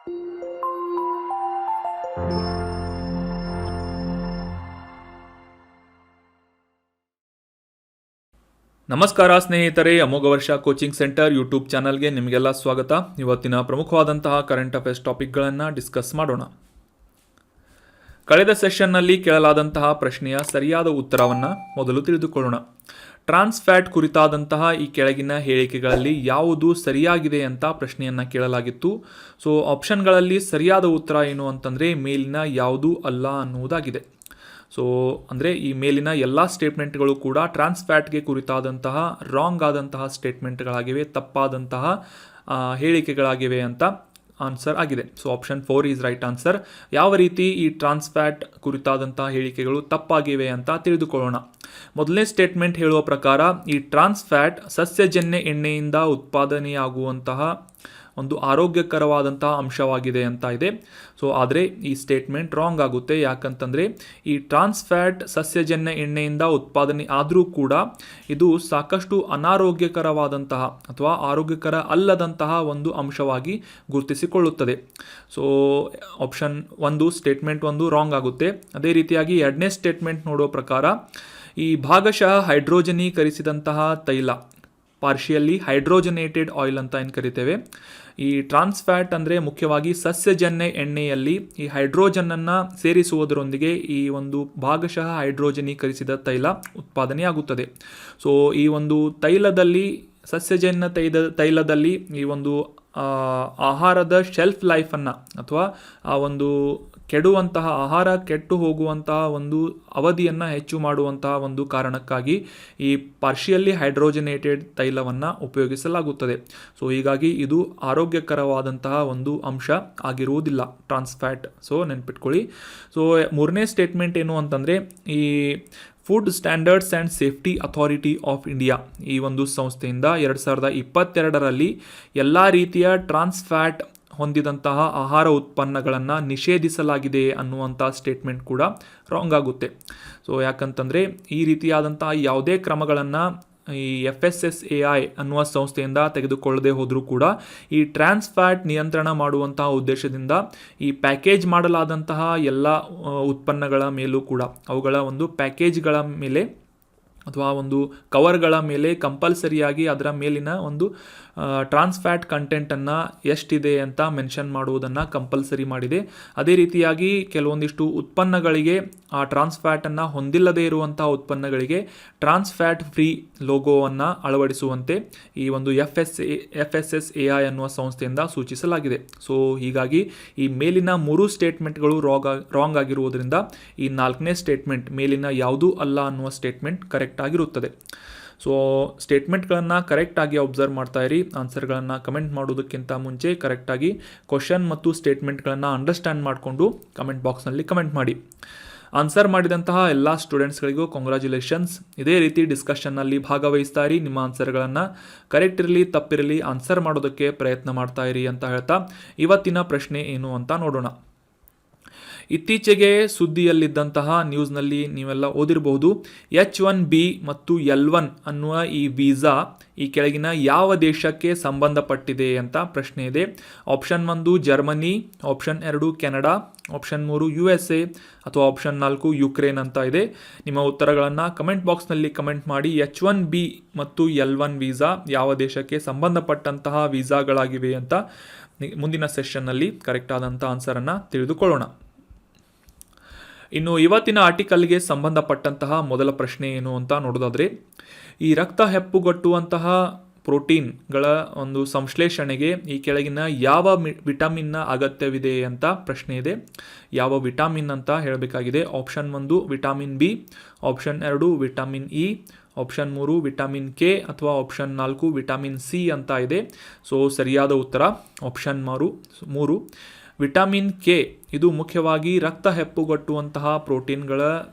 ನಮಸ್ಕಾರ ಸ್ನೇಹಿತರೆ, ಅಮೋಘ ವರ್ಷ ಕೋಚಿಂಗ್ ಸೆಂಟರ್ ಯೂಟ್ಯೂಬ್ ಚಾನಲ್ಗೆ ನಿಮಗೆಲ್ಲ ಸ್ವಾಗತ. ಇವತ್ತಿನ ಪ್ರಮುಖವಾದಂತಹ ಕರೆಂಟ್ ಅಫೇರ್ಸ್ ಟಾಪಿಕ್ಗಳನ್ನು ಡಿಸ್ಕಸ್ ಮಾಡೋಣ. ಕಳೆದ ಸೆಷನ್ನಲ್ಲಿ ಕೇಳಲಾದಂತಹ ಪ್ರಶ್ನೆಯ ಸರಿಯಾದ ಉತ್ತರವನ್ನು ಮೊದಲು ತಿಳಿದುಕೊಳ್ಳೋಣ. ಟ್ರಾನ್ಸ್ ಫ್ಯಾಟ್ ಕುರಿತಾದಂತಹ ಈ ಕೆಳಗಿನ ಹೇಳಿಕೆಗಳಲ್ಲಿ ಯಾವುದು ಸರಿಯಾಗಿದೆ ಅಂತ ಪ್ರಶ್ನೆಯನ್ನು ಕೇಳಲಾಗಿತ್ತು. ಸೊ ಆಪ್ಷನ್ಗಳಲ್ಲಿ ಸರಿಯಾದ ಉತ್ತರ ಏನು ಅಂತಂದರೆ ಮೇಲಿನ ಯಾವುದೂ ಅಲ್ಲ ಅನ್ನುವುದಾಗಿದೆ. ಸೊ ಅಂದರೆ ಈ ಮೇಲಿನ ಎಲ್ಲ ಸ್ಟೇಟ್ಮೆಂಟ್ಗಳು ಕೂಡ ಟ್ರಾನ್ಸ್ ಫ್ಯಾಟ್ಗೆ ಕುರಿತಾದಂತಹ ರಾಂಗ್ ಆದಂತಹ ಸ್ಟೇಟ್ಮೆಂಟ್ಗಳಾಗಿವೆ, ತಪ್ಪಾದಂತಹ ಹೇಳಿಕೆಗಳಾಗಿವೆ ಅಂತ ಆನ್ಸರ್ ಆಗಿದೆ. So option 4 is right answer. ಯಾವ ರೀತಿ ಈ ಟ್ರಾನ್ಸ್ ಫ್ಯಾಟ್ ಕುರಿತಾದಂತಹ ಹೇಳಿಕೆಗಳು ತಪ್ಪಾಗಿವೆ ಅಂತ ತಿಳಿದುಕೊಳ್ಳೋಣ. ಮೊದಲನೇ ಸ್ಟೇಟ್ಮೆಂಟ್ ಹೇಳುವ ಪ್ರಕಾರ ಈ ಟ್ರಾನ್ಸ್ ಫ್ಯಾಟ್ ಸಸ್ಯಜನ್ಯ ಎಣ್ಣೆಯಿಂದ ಉತ್ಪಾದನೆಯಾಗುವಂತಹ ಒಂದು ಆರೋಗ್ಯಕರವಾದಂತಹ ಅಂಶವಾಗಿದೆ ಅಂತ ಇದೆ. ಸೊ ಆದರೆ ಈ ಸ್ಟೇಟ್ಮೆಂಟ್ ರಾಂಗ್ ಆಗುತ್ತೆ. ಯಾಕಂತಂದರೆ ಈ ಟ್ರಾನ್ಸ್ ಫ್ಯಾಟ್ ಸಸ್ಯಜನ್ಯ ಎಣ್ಣೆಯಿಂದ ಉತ್ಪಾದನೆ ಆದರೂ ಕೂಡ ಇದು ಸಾಕಷ್ಟು ಅನಾರೋಗ್ಯಕರವಾದಂತಹ ಅಥವಾ ಆರೋಗ್ಯಕರ ಅಲ್ಲದಂತಹ ಒಂದು ಅಂಶವಾಗಿ ಗುರುತಿಸಿಕೊಳ್ಳುತ್ತದೆ. ಸೊ ಆಪ್ಷನ್ 1 ಸ್ಟೇಟ್ಮೆಂಟ್ 1 ರಾಂಗ್ ಆಗುತ್ತೆ. ಅದೇ ರೀತಿಯಾಗಿ ಎರಡನೇ ಸ್ಟೇಟ್ಮೆಂಟ್ ನೋಡುವ ಪ್ರಕಾರ ಈ ಭಾಗಶಃ ಹೈಡ್ರೋಜನೀಕರಿಸಿದಂತಹ ತೈಲ, ಪಾರ್ಷಿಯಲಿ ಹೈಡ್ರೋಜನೇಟೆಡ್ ಆಯಿಲ್ ಅಂತ ಏನು ಕರಿತೇವೆ, ಈ ಟ್ರಾನ್ಸ್ ಫ್ಯಾಟ್ ಅಂದರೆ ಮುಖ್ಯವಾಗಿ ಸಸ್ಯಜನ್ಯ ಎಣ್ಣೆಯಲ್ಲಿ ಈ ಹೈಡ್ರೋಜನನ್ನು ಸೇರಿಸುವುದರೊಂದಿಗೆ ಈ ಒಂದು ಭಾಗಶಃ ಹೈಡ್ರೋಜನೀಕರಿಸಿದ ತೈಲ ಉತ್ಪಾದನೆಯಾಗುತ್ತದೆ. ಸೊ ಈ ಒಂದು ತೈಲದಲ್ಲಿ, ಸಸ್ಯಜನ್ಯ ತೈಲದಲ್ಲಿ ಈ ಒಂದು ಆಹಾರದ ಶೆಲ್ಫ್ ಲೈಫನ್ನು ಅಥವಾ ಆ ಒಂದು ಕೆಡುವಂತಹ ಆಹಾರ ಕೆಟ್ಟು ಹೋಗುವಂತಹ ಒಂದು ಅವಧಿಯನ್ನು ಹೆಚ್ಚು ಮಾಡುವಂತಹ ಒಂದು ಕಾರಣಕ್ಕಾಗಿ ಈ ಪಾರ್ಷಿಯಲಿ ಹೈಡ್ರೋಜನೇಟೆಡ್ ತೈಲವನ್ನು ಉಪಯೋಗಿಸಲಾಗುತ್ತದೆ. ಸೊ ಹೀಗಾಗಿ ಇದು ಆರೋಗ್ಯಕರವಾದಂತಹ ಒಂದು ಅಂಶ ಆಗಿರುವುದಿಲ್ಲ ಟ್ರಾನ್ಸ್ ಫ್ಯಾಟ್. ಸೊ ನೆನ್ಪಿಟ್ಕೊಳ್ಳಿ. ಸೊ ಮೂರನೇ ಸ್ಟೇಟ್ಮೆಂಟ್ ಏನು ಅಂತಂದರೆ ಈ food standards and safety authority of India ಈ ಒಂದು ಸಂಸ್ಥೆಯಿಂದ 2022ರಲ್ಲಿ ಎಲ್ಲ ರೀತಿಯ ಟ್ರಾನ್ಸ್ ಫ್ಯಾಟ್ ಹೊಂದಿದಂತಹ ಆಹಾರ ಉತ್ಪನ್ನಗಳನ್ನು ನಿಷೇಧಿಸಲಾಗಿದೆ ಅನ್ನುವಂಥ ಸ್ಟೇಟ್ಮೆಂಟ್ ಕೂಡ ರಾಂಗ್ ಆಗುತ್ತೆ. ಸೊ ಯಾಕಂತಂದರೆ ಈ ರೀತಿಯಾದಂತಹ ಯಾವುದೇ ಕ್ರಮಗಳನ್ನು ಈ FSSAI ಅನ್ನುವ ಸಂಸ್ಥೆಯಿಂದ ತೆಗೆದುಕೊಳ್ಳದೆ ಹೋದರೂ ಕೂಡ ಈ ಟ್ರಾನ್ಸ್ ಫ್ಯಾಟ್ ನಿಯಂತ್ರಣ ಮಾಡುವಂತಹ ಉದ್ದೇಶದಿಂದ ಈ ಪ್ಯಾಕೇಜ್ ಮಾಡಲಾದಂತಹ ಎಲ್ಲ ಉತ್ಪನ್ನಗಳ ಮೇಲೂ ಕೂಡ ಅವುಗಳ ಒಂದು ಪ್ಯಾಕೇಜ್ಗಳ ಮೇಲೆ ಅಥವಾ ಒಂದು ಕವರ್ಗಳ ಮೇಲೆ ಕಂಪಲ್ಸರಿಯಾಗಿ ಅದರ ಮೇಲಿನ ಒಂದು ಟ್ರಾನ್ಸ್ ಫ್ಯಾಟ್ ಕಂಟೆಂಟನ್ನು ಎಷ್ಟಿದೆ ಅಂತ ಮೆನ್ಷನ್ ಮಾಡುವುದನ್ನು ಕಂಪಲ್ಸರಿ ಮಾಡಿದೆ. ಅದೇ ರೀತಿಯಾಗಿ ಕೆಲವೊಂದಿಷ್ಟು ಉತ್ಪನ್ನಗಳಿಗೆ ಆ ಟ್ರಾನ್ಸ್ ಫ್ಯಾಟನ್ನು ಹೊಂದಿಲ್ಲದೇ ಇರುವಂತಹ ಉತ್ಪನ್ನಗಳಿಗೆ ಟ್ರಾನ್ಸ್ ಫ್ಯಾಟ್ ಫ್ರೀ ಲೋಗೋವನ್ನು ಅಳವಡಿಸುವಂತೆ ಈ ಒಂದು FSSAI ಅನ್ನುವ ಸಂಸ್ಥೆಯಿಂದ ಸೂಚಿಸಲಾಗಿದೆ. ಸೊ ಹೀಗಾಗಿ ಈ ಮೇಲಿನ 3 ಸ್ಟೇಟ್ಮೆಂಟ್ಗಳು ರಾಂಗ್ ಆಗಿರುವುದರಿಂದ ಈ 4ನೇ ಸ್ಟೇಟ್ಮೆಂಟ್ ಮೇಲಿನ ಯಾವುದೂ ಅಲ್ಲ ಅನ್ನುವ ಸ್ಟೇಟ್ಮೆಂಟ್ ಕರೆಕ್ಟ್ ಆಗಿರುತ್ತದೆ. ಸೊ ಸ್ಟೇಟ್ಮೆಂಟ್ಗಳನ್ನು ಕರೆಕ್ಟಾಗಿ ಅಬ್ಸರ್ವ್ ಮಾಡ್ತಾ ಇರಿ. ಆನ್ಸರ್ಗಳನ್ನು ಕಮೆಂಟ್ ಮಾಡೋದಕ್ಕಿಂತ ಮುಂಚೆ ಕರೆಕ್ಟಾಗಿ ಕ್ವಶನ್ ಮತ್ತು ಸ್ಟೇಟ್ಮೆಂಟ್ಗಳನ್ನು ಅಂಡರ್ಸ್ಟ್ಯಾಂಡ್ ಮಾಡಿಕೊಂಡು ಕಮೆಂಟ್ ಬಾಕ್ಸ್ನಲ್ಲಿ ಕಮೆಂಟ್ ಮಾಡಿ. ಆನ್ಸರ್ ಮಾಡಿದಂತಹ ಎಲ್ಲ ಸ್ಟೂಡೆಂಟ್ಸ್ಗಳಿಗೂ ಕಾಂಗ್ರ್ಯಾಚುಲೇಷನ್ಸ್. ಇದೇ ರೀತಿ ಡಿಸ್ಕಷನ್ನಲ್ಲಿ ಭಾಗವಹಿಸ್ತಾ ಇರಿ. ನಿಮ್ಮ ಆನ್ಸರ್ಗಳನ್ನು ಕರೆಕ್ಟ್ ಇರಲಿ ತಪ್ಪಿರಲಿ ಆನ್ಸರ್ ಮಾಡೋದಕ್ಕೆ ಪ್ರಯತ್ನ ಮಾಡ್ತಾ ಇರಿ ಅಂತ ಹೇಳ್ತಾ ಇವತ್ತಿನ ಪ್ರಶ್ನೆ ಏನು ಅಂತ ನೋಡೋಣ. ಇತ್ತೀಚೆಗೆ ಸುದ್ದಿಯಲ್ಲಿದ್ದಂತಹ ನ್ಯೂಸ್ನಲ್ಲಿ ನೀವೆಲ್ಲ ಓದಿರಬಹುದು, H1B ಮತ್ತು L1 ಅನ್ನುವ ಈ ವೀಸಾ ಈ ಕೆಳಗಿನ ಯಾವ ದೇಶಕ್ಕೆ ಸಂಬಂಧಪಟ್ಟಿದೆ ಅಂತ ಪ್ರಶ್ನೆ ಇದೆ. Option 1 Germany, option 2 Canada, option 3 USA ಅಥವಾ ಆಪ್ಷನ್ 4 ಯುಕ್ರೇನ್ ಅಂತ ಇದೆ. ನಿಮ್ಮ ಉತ್ತರಗಳನ್ನು ಕಮೆಂಟ್ ಬಾಕ್ಸ್ನಲ್ಲಿ ಕಮೆಂಟ್ ಮಾಡಿ. H1B ಮತ್ತು L1 ವೀಸಾ ಯಾವ ದೇಶಕ್ಕೆ ಸಂಬಂಧಪಟ್ಟಂತಹ ವೀಸಾಗಳಾಗಿವೆ ಅಂತ ಮುಂದಿನ ಸೆಷನ್ನಲ್ಲಿ ಕರೆಕ್ಟ್ ಆದಂಥ ಆನ್ಸರನ್ನು ತಿಳಿದುಕೊಳ್ಳೋಣ. ಇನ್ನು ಇವತ್ತಿನ ಆರ್ಟಿಕಲ್ಗೆ ಸಂಬಂಧಪಟ್ಟಂತಹ ಮೊದಲ ಪ್ರಶ್ನೆ ಏನು ಅಂತ ನೋಡೋದಾದರೆ, ಈ ರಕ್ತ ಹೆಪ್ಪುಗಟ್ಟುವಂತಹ ಪ್ರೋಟೀನ್ಗಳ ಒಂದು ಸಂಶ್ಲೇಷಣೆಗೆ ಈ ಕೆಳಗಿನ ಯಾವ ವಿಟಮಿನ್ನ ಅಗತ್ಯವಿದೆ ಅಂತ ಪ್ರಶ್ನೆ ಇದೆ. ಯಾವ ವಿಟಮಿನ್ ಅಂತ ಹೇಳಬೇಕಾಗಿದೆ. Option 1 vitamin B, option 2 vitamin E, option 3 vitamin K ಅಥವಾ ಆಪ್ಷನ್ 4 ವಿಟಮಿನ್ ಸಿ ಅಂತ ಇದೆ. ಸೊ ಸರಿಯಾದ ಉತ್ತರ ಆಪ್ಷನ್ 3 ವಿಟಮಿನ್ ಕೆ. ಇದು ಮುಖ್ಯವಾಗಿ ರಕ್ತ ಹೆಪ್ಪುಗಟ್ಟುವಂತಹ ಪ್ರೋಟೀನ್ಗಳ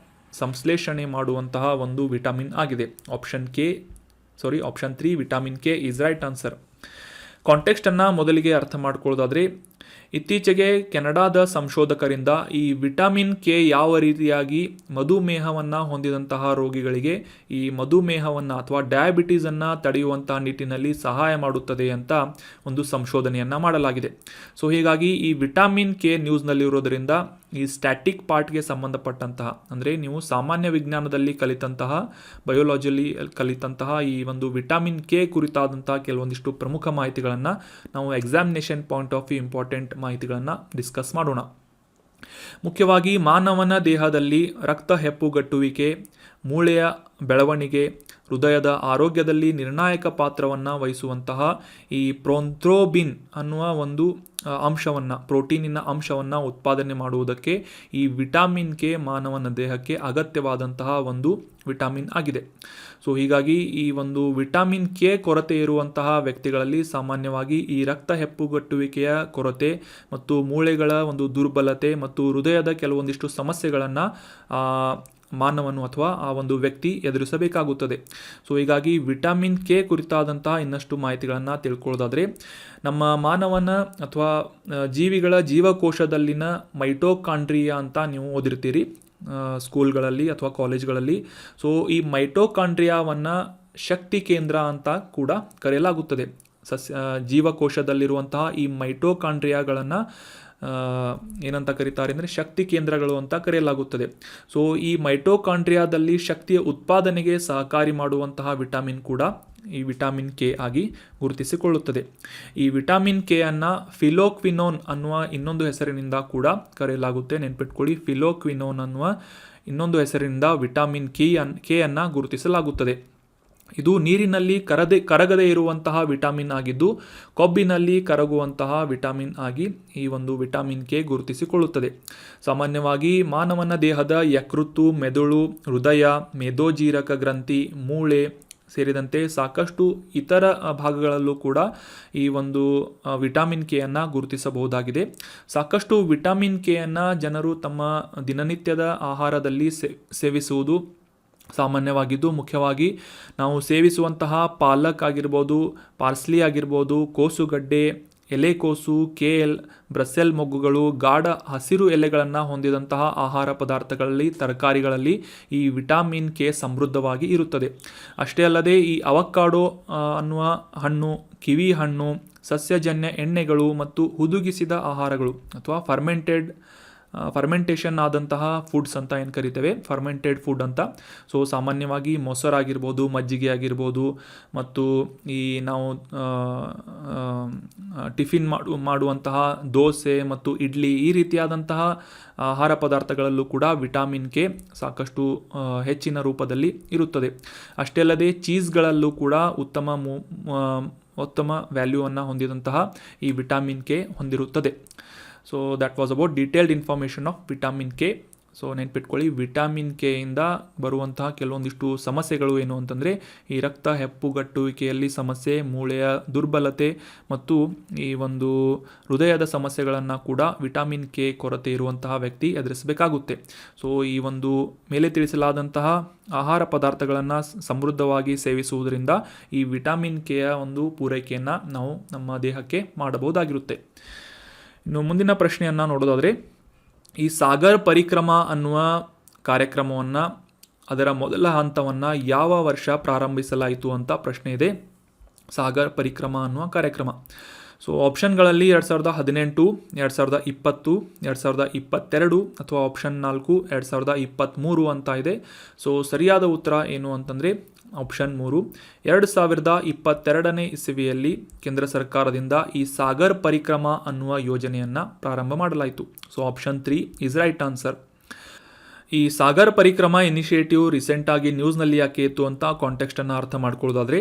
ಸಂಶ್ಲೇಷಣೆ ಮಾಡುವಂತಹ ಒಂದು ವಿಟಮಿನ್ ಆಗಿದೆ. Option 3 vitamin K is right answer. ಕಾಂಟೆಕ್ಸ್ಟನ್ನು ಮೊದಲಿಗೆ ಅರ್ಥ ಮಾಡ್ಕೊಳ್ಳೋದಾದರೆ, ಇತ್ತೀಚೆಗೆ ಕೆನಡಾದ ಸಂಶೋಧಕರಿಂದ ಈ ವಿಟಮಿನ್ ಕೆ ಯಾವ ರೀತಿಯಾಗಿ ಮಧುಮೇಹವನ್ನು ಹೊಂದಿದಂತಹ ರೋಗಿಗಳಿಗೆ ಈ ಮಧುಮೇಹವನ್ನು ಅಥವಾ ಡಯಾಬಿಟೀಸನ್ನು ತಡೆಯುವಂತಹ ನಿಟ್ಟಿನಲ್ಲಿ ಸಹಾಯ ಮಾಡುತ್ತದೆ ಅಂತ ಒಂದು ಸಂಶೋಧನೆಯನ್ನು ಮಾಡಲಾಗಿದೆ. ಸೊ ಹೀಗಾಗಿ ಈ ವಿಟಮಿನ್ ಕೆ ನ್ಯೂಸ್ನಲ್ಲಿರೋದರಿಂದ ಈ ಸ್ಟ್ಯಾಟಿಕ್ ಪಾರ್ಟ್ಗೆ ಸಂಬಂಧಪಟ್ಟಂತಹ, ಅಂದರೆ ನೀವು ಸಾಮಾನ್ಯ ವಿಜ್ಞಾನದಲ್ಲಿ ಕಲಿತಂತಹ, ಬಯೋಲಾಜಿಯಲ್ಲಿ ಕಲಿತಂತಹ ಈ ಒಂದು ವಿಟಮಿನ್ ಕೆ ಕುರಿತಾದಂತಹ ಕೆಲವೊಂದಿಷ್ಟು ಪ್ರಮುಖ ಮಾಹಿತಿಗಳನ್ನು ನಾವು examination point of view important ಮಾಹಿತಿಗಳನ್ನು ಡಿಸ್ಕಸ್ ಮಾಡೋಣ. ಮುಖ್ಯವಾಗಿ ಮಾನವನ ದೇಹದಲ್ಲಿ ರಕ್ತ ಹೆಪ್ಪುಗಟ್ಟುವಿಕೆ, ಮೂಳೆಯ ಬೆಳವಣಿಗೆ, ಹೃದಯದ ಆರೋಗ್ಯದಲ್ಲಿ ನಿರ್ಣಾಯಕ ಪಾತ್ರವನ್ನು ವಹಿಸುವಂತಹ ಈ ಪ್ರೊಂಥ್ರೋಬಿನ್ ಅನ್ನುವ ಒಂದು ಅಂಶವನ್ನು, ಪ್ರೋಟೀನಿನ ಅಂಶವನ್ನು ಉತ್ಪಾದನೆ ಮಾಡುವುದಕ್ಕೆ ಈ ವಿಟಮಿನ್ ಕೆ ಮಾನವನ ದೇಹಕ್ಕೆ ಅಗತ್ಯವಾದಂತಹ ಒಂದು ವಿಟಮಿನ್ ಆಗಿದೆ. ಸೊ ಹೀಗಾಗಿ ಈ ಒಂದು ವಿಟಮಿನ್ ಕೆ ಕೊರತೆ ಇರುವಂತಹ ವ್ಯಕ್ತಿಗಳಲ್ಲಿ ಸಾಮಾನ್ಯವಾಗಿ ಈ ರಕ್ತ ಹೆಪ್ಪುಗಟ್ಟುವಿಕೆಯ ಕೊರತೆ ಮತ್ತು ಮೂಳೆಗಳ ಒಂದು ದುರ್ಬಲತೆ ಮತ್ತು ಹೃದಯದ ಕೆಲವೊಂದಿಷ್ಟು ಸಮಸ್ಯೆಗಳನ್ನು ಮಾನವನು ಅಥವಾ ಆ ಒಂದು ವ್ಯಕ್ತಿ ಎದುರಿಸಬೇಕಾಗುತ್ತದೆ. ಸೊ ಹೀಗಾಗಿ ವಿಟಮಿನ್ ಕೆ ಕುರಿತಾದಂತಹ ಇನ್ನಷ್ಟು ಮಾಹಿತಿಗಳನ್ನು ತಿಳ್ಕೊಳ್ಳೋದಾದರೆ, ನಮ್ಮ ಮಾನವನ ಅಥವಾ ಜೀವಿಗಳ ಜೀವಕೋಶದಲ್ಲಿನ ಮೈಟೋಕಾಂಡ್ರಿಯಾ ಅಂತ ನೀವು ಓದಿರ್ತೀರಿ ಸ್ಕೂಲ್ಗಳಲ್ಲಿ ಅಥವಾ ಕಾಲೇಜ್ಗಳಲ್ಲಿ. ಸೊ ಈ ಮೈಟೋಕಾಂಡ್ರಿಯಾವನ್ನು ಶಕ್ತಿ ಕೇಂದ್ರ ಅಂತ ಕೂಡ ಕರೆಯಲಾಗುತ್ತದೆ. ಜೀವಕೋಶದಲ್ಲಿರುವಂತಹ ಈ ಮೈಟೋಕಾಂಡ್ರಿಯಾಗಳನ್ನು ಏನಂತ ಕರೀತಾರೆ ಅಂದರೆ ಶಕ್ತಿ ಕೇಂದ್ರಗಳು ಅಂತ ಕರೆಯಲಾಗುತ್ತದೆ. ಸೊ ಈ ಮೈಟೋಕಾಂಡ್ರಿಯಾದಲ್ಲಿ ಶಕ್ತಿಯ ಉತ್ಪಾದನೆಗೆ ಸಹಕಾರಿ ಮಾಡುವಂತಹ ವಿಟಮಿನ್ ಕೂಡ ಈ ವಿಟಮಿನ್ ಕೆ ಆಗಿ ಗುರುತಿಸಿಕೊಳ್ಳುತ್ತದೆ. ಈ ವಿಟಮಿನ್ ಕೆ ಅನ್ನು ಫಿಲೋಕ್ವಿನೋನ್ ಅನ್ನುವ ಇನ್ನೊಂದು ಹೆಸರಿನಿಂದ ಕೂಡ ಕರೆಯಲಾಗುತ್ತೆ. ನೆನ್ಪಿಟ್ಕೊಳ್ಳಿ, ಫಿಲೋಕ್ವಿನೋನ್ ಅನ್ನುವ ಇನ್ನೊಂದು ಹೆಸರಿನಿಂದ ವಿಟಮಿನ್ ಕೆ ಅನ್ನು ಗುರುತಿಸಲಾಗುತ್ತದೆ. ಇದು ನೀರಿನಲ್ಲಿ ಕರಗದೇ ಇರುವಂತಹ ವಿಟಮಿನ್ ಆಗಿದ್ದು ಕೊಬ್ಬಿನಲ್ಲಿ ಕರಗುವಂತಹ ವಿಟಮಿನ್ ಆಗಿ ಈ ಒಂದು ವಿಟಮಿನ್ ಕೆ ಗುರುತಿಸಿಕೊಳ್ಳುತ್ತದೆ. ಸಾಮಾನ್ಯವಾಗಿ ಮಾನವನ ದೇಹದ ಯಕೃತ್ತು, ಮೆದುಳು, ಹೃದಯ, ಮೇದೋಜೀರಕ ಗ್ರಂಥಿ, ಮೂಳೆ ಸೇರಿದಂತೆ ಸಾಕಷ್ಟು ಇತರ ಭಾಗಗಳಲ್ಲೂ ಕೂಡ ಈ ಒಂದು ವಿಟಮಿನ್ ಕೆ ಅನ್ನು ಗುರುತಿಸಬಹುದಾಗಿದೆ. ಸಾಕಷ್ಟು ವಿಟಮಿನ್ ಕೆ ಅನ್ನು ಜನರು ತಮ್ಮ ದಿನನಿತ್ಯದ ಆಹಾರದಲ್ಲಿ ಸೇವಿಸುವುದು ಸಾಮಾನ್ಯವಾಗಿದ್ದು, ಮುಖ್ಯವಾಗಿ ನಾವು ಸೇವಿಸುವಂತಹ ಪಾಲಕ್ ಆಗಿರ್ಬೋದು, ಪಾರ್ಸ್ಲಿ ಆಗಿರ್ಬೋದು, ಕೋಸುಗಡ್ಡೆ, ಎಲೆಕೋಸು, ಕೇಲ್, ಬ್ರಸೆಲ್ ಮೊಗ್ಗುಗಳು, ಗಾಢ ಹಸಿರು ಎಲೆಗಳನ್ನು ಹೊಂದಿದಂತಹ ಆಹಾರ ಪದಾರ್ಥಗಳಲ್ಲಿ, ತರಕಾರಿಗಳಲ್ಲಿ ಈ ವಿಟಮಿನ್ ಕೆ ಸಮೃದ್ಧವಾಗಿ ಇರುತ್ತದೆ. ಅಷ್ಟೇ ಅಲ್ಲದೆ ಈ ಅವಕಾಡೋ ಅನ್ನುವ ಹಣ್ಣು, ಕಿವಿ ಹಣ್ಣು, ಸಸ್ಯಜನ್ಯ ಎಣ್ಣೆಗಳು ಮತ್ತು ಹುದುಗಿಸಿದ ಆಹಾರಗಳು ಅಥವಾ ಫರ್ಮೆಂಟೇಷನ್ ಆದಂತಹ ಫುಡ್ಸ್ ಅಂತ ಏನು ಕರಿತೇವೆ, ಫರ್ಮೆಂಟೆಡ್ ಫುಡ್ ಅಂತ. ಸೊ ಸಾಮಾನ್ಯವಾಗಿ ಮೊಸರಾಗಿರ್ಬೋದು, ಮಜ್ಜಿಗೆ ಆಗಿರ್ಬೋದು, ಮತ್ತು ಈ ನಾವು ಟಿಫಿನ್ ಮಾಡುವಂತಹ ದೋಸೆ ಮತ್ತು ಇಡ್ಲಿ, ಈ ರೀತಿಯಾದಂತಹ ಆಹಾರ ಪದಾರ್ಥಗಳಲ್ಲೂ ಕೂಡ ವಿಟಮಿನ್ ಕೆ ಸಾಕಷ್ಟು ಹೆಚ್ಚಿನ ರೂಪದಲ್ಲಿ ಇರುತ್ತದೆ. ಅಷ್ಟೇ ಅಲ್ಲದೆ ಚೀಸ್ಗಳಲ್ಲೂ ಕೂಡ ಉತ್ತಮ ವ್ಯಾಲ್ಯೂವನ್ನು ಹೊಂದಿದಂತಹ ಈ ವಿಟಮಿನ್ ಕೆ ಹೊಂದಿರುತ್ತದೆ. So that was about detailed information of vitamin K. So ನೆನ್ಪಿಟ್ಕೊಳ್ಳಿ, ವಿಟಮಿನ್ ಕೆಯಿಂದ ಬರುವಂತಹ ಕೆಲವೊಂದಿಷ್ಟು ಸಮಸ್ಯೆಗಳು ಏನು ಅಂತಂದರೆ ಈ ರಕ್ತ ಹೆಪ್ಪುಗಟ್ಟುವಿಕೆಯಲ್ಲಿ ಸಮಸ್ಯೆ, ಮೂಳೆಯ ದುರ್ಬಲತೆ ಮತ್ತು ಈ ಒಂದು ಹೃದಯದ ಸಮಸ್ಯೆಗಳನ್ನು ಕೂಡ ವಿಟಮಿನ್ ಕೆ ಕೊರತೆ ಇರುವಂತಹ ವ್ಯಕ್ತಿ ಎದುರಿಸಬೇಕಾಗುತ್ತೆ. ಸೊ ಈ ಒಂದು ಮೇಲೆ ತಿಳಿಸಲಾದಂತಹ ಆಹಾರ ಪದಾರ್ಥಗಳನ್ನು ಸಮೃದ್ಧವಾಗಿ ಸೇವಿಸುವುದರಿಂದ ಈ ವಿಟಮಿನ್ ಕೆಯ ಒಂದು ಪೂರೈಕೆಯನ್ನು ನಾವು ನಮ್ಮ ದೇಹಕ್ಕೆ ಮಾಡಬಹುದಾಗಿರುತ್ತೆ. ಇನ್ನು ಮುಂದಿನ ಪ್ರಶ್ನೆಯನ್ನು ನೋಡೋದಾದರೆ, ಈ ಸಾಗರ್ ಪರಿಕ್ರಮ ಅನ್ನುವ ಕಾರ್ಯಕ್ರಮವನ್ನು, ಅದರ ಮೊದಲ ಹಂತವನ್ನು ಯಾವ ವರ್ಷ ಪ್ರಾರಂಭಿಸಲಾಯಿತು ಅಂತ ಪ್ರಶ್ನೆ ಇದೆ. ಸಾಗರ್ ಪರಿಕ್ರಮ ಅನ್ನುವ ಕಾರ್ಯಕ್ರಮ. ಸೊ ಆಪ್ಷನ್ಗಳಲ್ಲಿ 2018, 2020, 2022 ಅಥವಾ ಆಪ್ಷನ್ 4 2023 ಅಂತ ಇದೆ. ಸೊ ಸರಿಯಾದ ಉತ್ತರ ಏನು ಅಂತಂದರೆ ಆಪ್ಷನ್ 3. 2022ನೇ ಇಸವಿಯಲ್ಲಿ ಕೇಂದ್ರ ಸರ್ಕಾರದಿಂದ ಈ ಸಾಗರ್ ಪರಿಕ್ರಮ ಅನ್ನುವ ಯೋಜನೆಯನ್ನು ಪ್ರಾರಂಭ ಮಾಡಲಾಯಿತು. So option 3 is right answer. ಈ ಸಾಗರ್ ಪರಿಕ್ರಮ ಇನಿಷಿಯೇಟಿವ್ ರೀಸೆಂಟಾಗಿ ನ್ಯೂಸ್ನಲ್ಲಿ ಯಾಕೆ ಇತ್ತು ಅಂತ ಕಾಂಟೆಕ್ಸ್ಟನ್ನು ಅರ್ಥ ಮಾಡ್ಕೊಳ್ಳೋದಾದರೆ,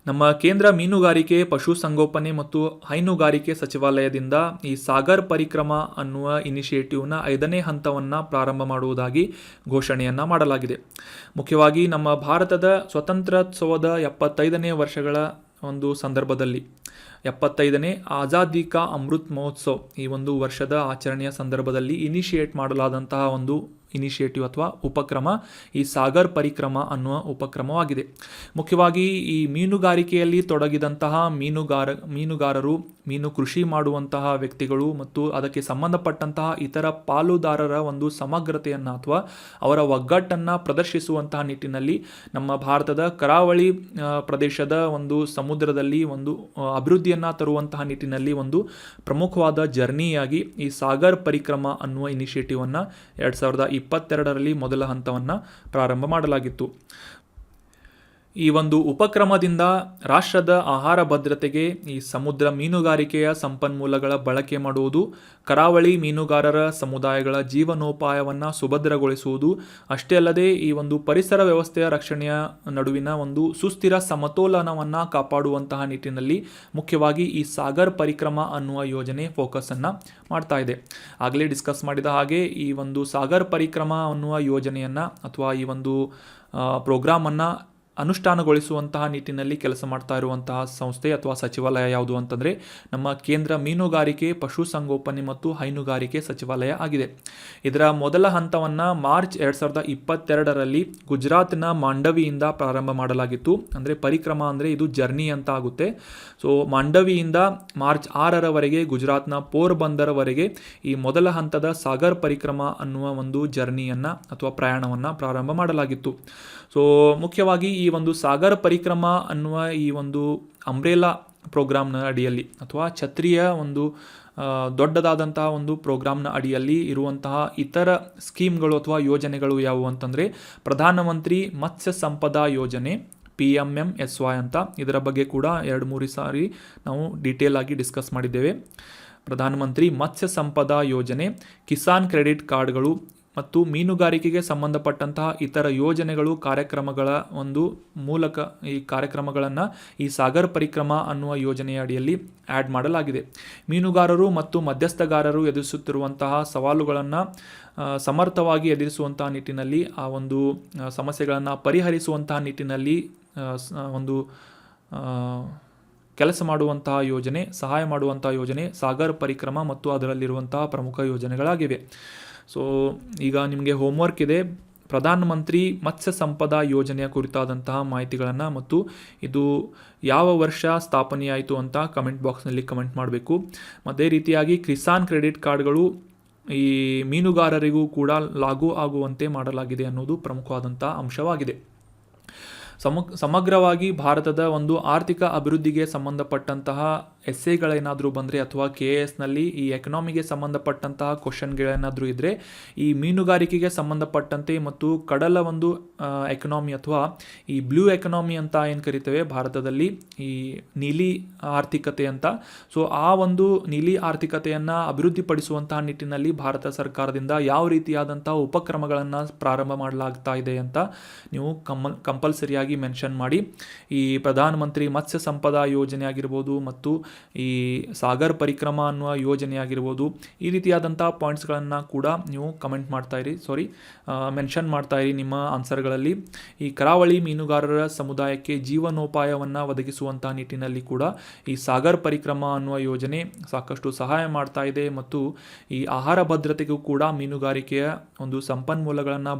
ನಮ್ಮ ಕೇಂದ್ರ ಮೀನುಗಾರಿಕೆ, ಪಶುಸಂಗೋಪನೆ ಮತ್ತು ಹೈನುಗಾರಿಕೆ ಸಚಿವಾಲಯದಿಂದ ಈ ಸಾಗರ್ ಪರಿಕ್ರಮ ಅನ್ನುವ ಇನಿಷಿಯೇಟಿವ್ನ 5ನೇ ಹಂತವನ್ನು ಪ್ರಾರಂಭ ಮಾಡುವುದಾಗಿ ಘೋಷಣೆಯನ್ನು ಮಾಡಲಾಗಿದೆ. ಮುಖ್ಯವಾಗಿ ನಮ್ಮ ಭಾರತದ ಸ್ವತಂತ್ರೋತ್ಸವದ 75ನೇ ವರ್ಷಗಳ ಒಂದು ಸಂದರ್ಭದಲ್ಲಿ, 75ನೇ ಆಜಾದಿ ಕಾ ಅಮೃತ್ ಮಹೋತ್ಸವ್ ಈ ಒಂದು ವರ್ಷದ ಆಚರಣೆಯ ಸಂದರ್ಭದಲ್ಲಿ ಇನಿಷಿಯೇಟ್ ಮಾಡಲಾದಂತಹ ಒಂದು ಇನಿಷಿಯೇಟಿವ್ ಅಥವಾ ಉಪಕ್ರಮ ಈ ಸಾಗರ್ ಪರಿಕ್ರಮ ಅನ್ನುವ ಉಪಕ್ರಮವಾಗಿದೆ. ಮುಖ್ಯವಾಗಿ ಈ ಮೀನುಗಾರಿಕೆಯಲ್ಲಿ ತೊಡಗಿದಂತಹ ಮೀನುಗಾರರು, ಮೀನು ಕೃಷಿ ಮಾಡುವಂತಹ ವ್ಯಕ್ತಿಗಳು ಮತ್ತು ಅದಕ್ಕೆ ಸಂಬಂಧಪಟ್ಟಂತಹ ಇತರ ಪಾಲುದಾರರ ಒಂದು ಸಮಗ್ರತೆಯನ್ನು ಅಥವಾ ಅವರ ಒಗ್ಗಟ್ಟನ್ನು ಪ್ರದರ್ಶಿಸುವಂತಹ ನಿಟ್ಟಿನಲ್ಲಿ ನಮ್ಮ ಭಾರತದ ಕರಾವಳಿ ಪ್ರದೇಶದ ಒಂದು ಸಮುದ್ರದಲ್ಲಿ ಒಂದು ಅಭಿವೃದ್ಧಿಯನ್ನು ತರುವಂತಹ ನಿಟ್ಟಿನಲ್ಲಿ ಒಂದು ಪ್ರಮುಖವಾದ ಜರ್ನಿಯಾಗಿ ಈ ಸಾಗರ್ ಪರಿಕ್ರಮ ಅನ್ನುವ ಇನಿಷಿಯೇಟಿವ್ ಅನ್ನು 2022ರಲ್ಲಿ ಮೊದಲ ಹಂತವನ್ನು ಪ್ರಾರಂಭ ಮಾಡಲಾಗಿತ್ತು. ಈ ಒಂದು ಉಪಕ್ರಮದಿಂದ ರಾಷ್ಟ್ರದ ಆಹಾರ ಭದ್ರತೆಗೆ ಈ ಸಮುದ್ರ ಮೀನುಗಾರಿಕೆಯ ಸಂಪನ್ಮೂಲಗಳ ಬಳಕೆ ಮಾಡುವುದು, ಕರಾವಳಿ ಮೀನುಗಾರರ ಸಮುದಾಯಗಳ ಜೀವನೋಪಾಯವನ್ನು ಸುಭದ್ರಗೊಳಿಸುವುದು, ಅಷ್ಟೇ ಅಲ್ಲದೆ ಈ ಒಂದು ಪರಿಸರ ವ್ಯವಸ್ಥೆಯ ರಕ್ಷಣೆಯ ನಡುವಿನ ಒಂದು ಸುಸ್ಥಿರ ಸಮತೋಲನವನ್ನು ಕಾಪಾಡುವಂತಹ ನಿಟ್ಟಿನಲ್ಲಿ ಮುಖ್ಯವಾಗಿ ಈ ಸಾಗರ್ ಪರಿಕ್ರಮ ಅನ್ನುವ ಯೋಜನೆ ಫೋಕಸನ್ನು ಮಾಡ್ತಾ ಇದೆ. ಆಗಲೇ ಡಿಸ್ಕಸ್ ಮಾಡಿದ ಹಾಗೆ ಈ ಒಂದು ಸಾಗರ್ ಪರಿಕ್ರಮ ಅನ್ನುವ ಯೋಜನೆಯನ್ನು ಅಥವಾ ಈ ಒಂದು ಪ್ರೋಗ್ರಾಮನ್ನು ಅನುಷ್ಠಾನಗೊಳಿಸುವಂತಹ ನಿಟ್ಟಿನಲ್ಲಿ ಕೆಲಸ ಮಾಡ್ತಾ ಇರುವಂತಹ ಸಂಸ್ಥೆ ಅಥವಾ ಸಚಿವಾಲಯ ಯಾವುದು ಅಂತಂದರೆ ನಮ್ಮ ಕೇಂದ್ರ ಮೀನುಗಾರಿಕೆ, ಪಶುಸಂಗೋಪನೆ ಮತ್ತು ಹೈನುಗಾರಿಕೆ ಸಚಿವಾಲಯ ಆಗಿದೆ. ಇದರ ಮೊದಲ ಹಂತವನ್ನು ಮಾರ್ಚ್ 2022ರಲ್ಲಿ ಗುಜರಾತ್ನ ಮಾಂಡವಿಯಿಂದ ಪ್ರಾರಂಭ ಮಾಡಲಾಗಿತ್ತು. ಅಂದರೆ ಪರಿಕ್ರಮ ಅಂದರೆ ಇದು ಜರ್ನಿ ಅಂತ ಆಗುತ್ತೆ. ಸೊ ಮಾಂಡವಿಯಿಂದ ಮಾರ್ಚ್ 6ರವರೆಗೆ ಗುಜರಾತ್ನ ಪೋರ್ಬಂದರ್ವರೆಗೆ ಈ ಮೊದಲ ಹಂತದ ಸಾಗರ್ ಪರಿಕ್ರಮ ಅನ್ನುವ ಒಂದು ಜರ್ನಿಯನ್ನು ಅಥವಾ ಪ್ರಯಾಣವನ್ನು ಪ್ರಾರಂಭ ಮಾಡಲಾಗಿತ್ತು. ಸೊ ಮುಖ್ಯವಾಗಿ ಈ ಒಂದು ಸಾಗರ್ ಪರಿಕ್ರಮ ಅನ್ನುವ ಈ ಒಂದು ಅಂಬ್ರೇಲಾ ಪ್ರೋಗ್ರಾಮ್ನ ಅಡಿಯಲ್ಲಿ ಅಥವಾ ಛತ್ರಿಯ ಒಂದು ದೊಡ್ಡದಾದಂತಹ ಒಂದು ಪ್ರೋಗ್ರಾಮ್ನ ಅಡಿಯಲ್ಲಿ ಇರುವಂತಹ ಇತರ ಸ್ಕೀಮ್ಗಳು ಅಥವಾ ಯೋಜನೆಗಳು ಯಾವುವು ಅಂತಂದರೆ ಪ್ರಧಾನಮಂತ್ರಿ ಮತ್ಸ್ಯ ಸಂಪದಾ ಯೋಜನೆ PMMSY ಅಂತ. ಇದರ ಬಗ್ಗೆ ಕೂಡ 2-3 ಸಾರಿ ನಾವು ಡೀಟೇಲ್ ಆಗಿ ಡಿಸ್ಕಸ್ ಮಾಡಿದ್ದೇವೆ. ಪ್ರಧಾನಮಂತ್ರಿ ಮತ್ಸ್ಯ ಸಂಪದಾ ಯೋಜನೆ, ಕಿಸಾನ್ ಕ್ರೆಡಿಟ್ ಕಾರ್ಡ್ಗಳು ಮತ್ತು ಮೀನುಗಾರಿಕೆಗೆ ಸಂಬಂಧಪಟ್ಟಂತಹ ಇತರ ಯೋಜನೆಗಳು, ಕಾರ್ಯಕ್ರಮಗಳ ಒಂದು ಮೂಲಕ ಈ ಕಾರ್ಯಕ್ರಮಗಳನ್ನು ಈ ಸಾಗರ್ ಪರಿಕ್ರಮ ಅನ್ನುವ ಯೋಜನೆಯ ಅಡಿಯಲ್ಲಿ ಆ್ಯಡ್ ಮಾಡಲಾಗಿದೆ. ಮೀನುಗಾರರು ಮತ್ತು ಮಧ್ಯಸ್ಥಗಾರರು ಎದುರಿಸುತ್ತಿರುವಂತಹ ಸವಾಲುಗಳನ್ನು ಸಮರ್ಥವಾಗಿ ಎದುರಿಸುವಂತಹ ನಿಟ್ಟಿನಲ್ಲಿ, ಆ ಒಂದು ಸಮಸ್ಯೆಗಳನ್ನು ಪರಿಹರಿಸುವಂತಹ ನಿಟ್ಟಿನಲ್ಲಿ ಒಂದು ಕೆಲಸ ಮಾಡುವಂತಹ ಯೋಜನೆ, ಸಹಾಯ ಮಾಡುವಂತಹ ಯೋಜನೆ ಸಾಗರ್ ಪರಿಕ್ರಮ ಮತ್ತು ಅದರಲ್ಲಿರುವಂತಹ ಪ್ರಮುಖ ಯೋಜನೆಗಳಾಗಿವೆ. ಸೊ ಈಗ ನಿಮಗೆ ಹೋಮ್ವರ್ಕ್ ಇದೆ. ಪ್ರಧಾನಮಂತ್ರಿ ಮತ್ಸ್ಯ ಸಂಪದಾ ಯೋಜನೆಯ ಕುರಿತಾದಂತಹ ಮಾಹಿತಿಗಳನ್ನು ಮತ್ತು ಇದು ಯಾವ ವರ್ಷ ಸ್ಥಾಪನೆಯಾಯಿತು ಅಂತ ಕಮೆಂಟ್ ಬಾಕ್ಸ್ನಲ್ಲಿ ಕಮೆಂಟ್ ಮಾಡಬೇಕು. ಅದೇ ರೀತಿಯಾಗಿ ಕಿಸಾನ್ ಕ್ರೆಡಿಟ್ ಕಾರ್ಡ್ಗಳು ಈ ಮೀನುಗಾರರಿಗೂ ಕೂಡ ಲಾಗೂ ಆಗುವಂತೆ ಮಾಡಲಾಗಿದೆ ಅನ್ನೋದು ಪ್ರಮುಖವಾದಂಥ ಅಂಶವಾಗಿದೆ. ಸಮಗ್ರವಾಗಿ ಭಾರತದ ಒಂದು ಆರ್ಥಿಕ ಅಭಿವೃದ್ಧಿಗೆ ಸಂಬಂಧಪಟ್ಟಂತಹ ಎಸ್ಸೆಗಳೇನಾದರೂ ಬಂದರೆ ಅಥವಾ KASನಲ್ಲಿ ಈ ಎಕನಾಮಿಗೆ ಸಂಬಂಧಪಟ್ಟಂತಹ ಕ್ವಶನ್ಗಳೇನಾದರೂ ಇದ್ದರೆ ಈ ಮೀನುಗಾರಿಕೆಗೆ ಸಂಬಂಧಪಟ್ಟಂತೆ ಮತ್ತು ಕಡಲ ಒಂದು ಎಕನಾಮಿ ಅಥವಾ ಈ ಬ್ಲೂ ಎಕನಾಮಿ ಅಂತ ಏನು ಕರಿತೇವೆ ಭಾರತದಲ್ಲಿ, ಈ ನೀಲಿ ಆರ್ಥಿಕತೆ ಅಂತ. ಸೊ ಆ ಒಂದು ನೀಲಿ ಆರ್ಥಿಕತೆಯನ್ನು ಅಭಿವೃದ್ಧಿಪಡಿಸುವಂತಹ ನಿಟ್ಟಿನಲ್ಲಿ ಭಾರತ ಸರ್ಕಾರದಿಂದ ಯಾವ ರೀತಿಯಾದಂತಹ ಉಪಕ್ರಮಗಳನ್ನು ಪ್ರಾರಂಭ ಮಾಡಲಾಗ್ತಾ ಇದೆ ಅಂತ ನೀವು ಕಂಪಲ್ಸರಿಯಾಗಿ ಮೆನ್ಷನ್ ಮಾಡಿ. ಈ ಪ್ರಧಾನಮಂತ್ರಿ ಮತ್ಸ್ಯ ಸಂಪದಾ ಯೋಜನೆ ಆಗಿರ್ಬೋದು ಮತ್ತು ಈ ಸಾಗರ್ ಪರಿಕ್ರಮ ಅನ್ನುವ ಯೋಜನೆ ಆಗಿರ್ಬೋದು, ಈ ರೀತಿಯಾದಂಥ ಪಾಯಿಂಟ್ಸ್ಗಳನ್ನು ಕೂಡ ನೀವು ಕಮೆಂಟ್ ಮೆನ್ಷನ್ ಮಾಡ್ತಾ ಇರಿ ನಿಮ್ಮ ಆನ್ಸರ್ಗಳಲ್ಲಿ. ಈ ಕರಾವಳಿ ಮೀನುಗಾರರ ಸಮುದಾಯಕ್ಕೆ ಜೀವನೋಪಾಯವನ್ನು ಒದಗಿಸುವಂತಹ ನಿಟ್ಟಿನಲ್ಲಿ ಕೂಡ ಈ ಸಾಗರ್ ಪರಿಕ್ರಮ ಅನ್ನುವ ಯೋಜನೆ ಸಾಕಷ್ಟು ಸಹಾಯ ಮಾಡ್ತಾ ಇದೆ ಮತ್ತು ಈ ಆಹಾರ ಭದ್ರತೆಗೂ ಕೂಡ ಮೀನುಗಾರಿಕೆಯ ಒಂದು ಸಂಪನ್ಮೂಲಗಳನ್ನು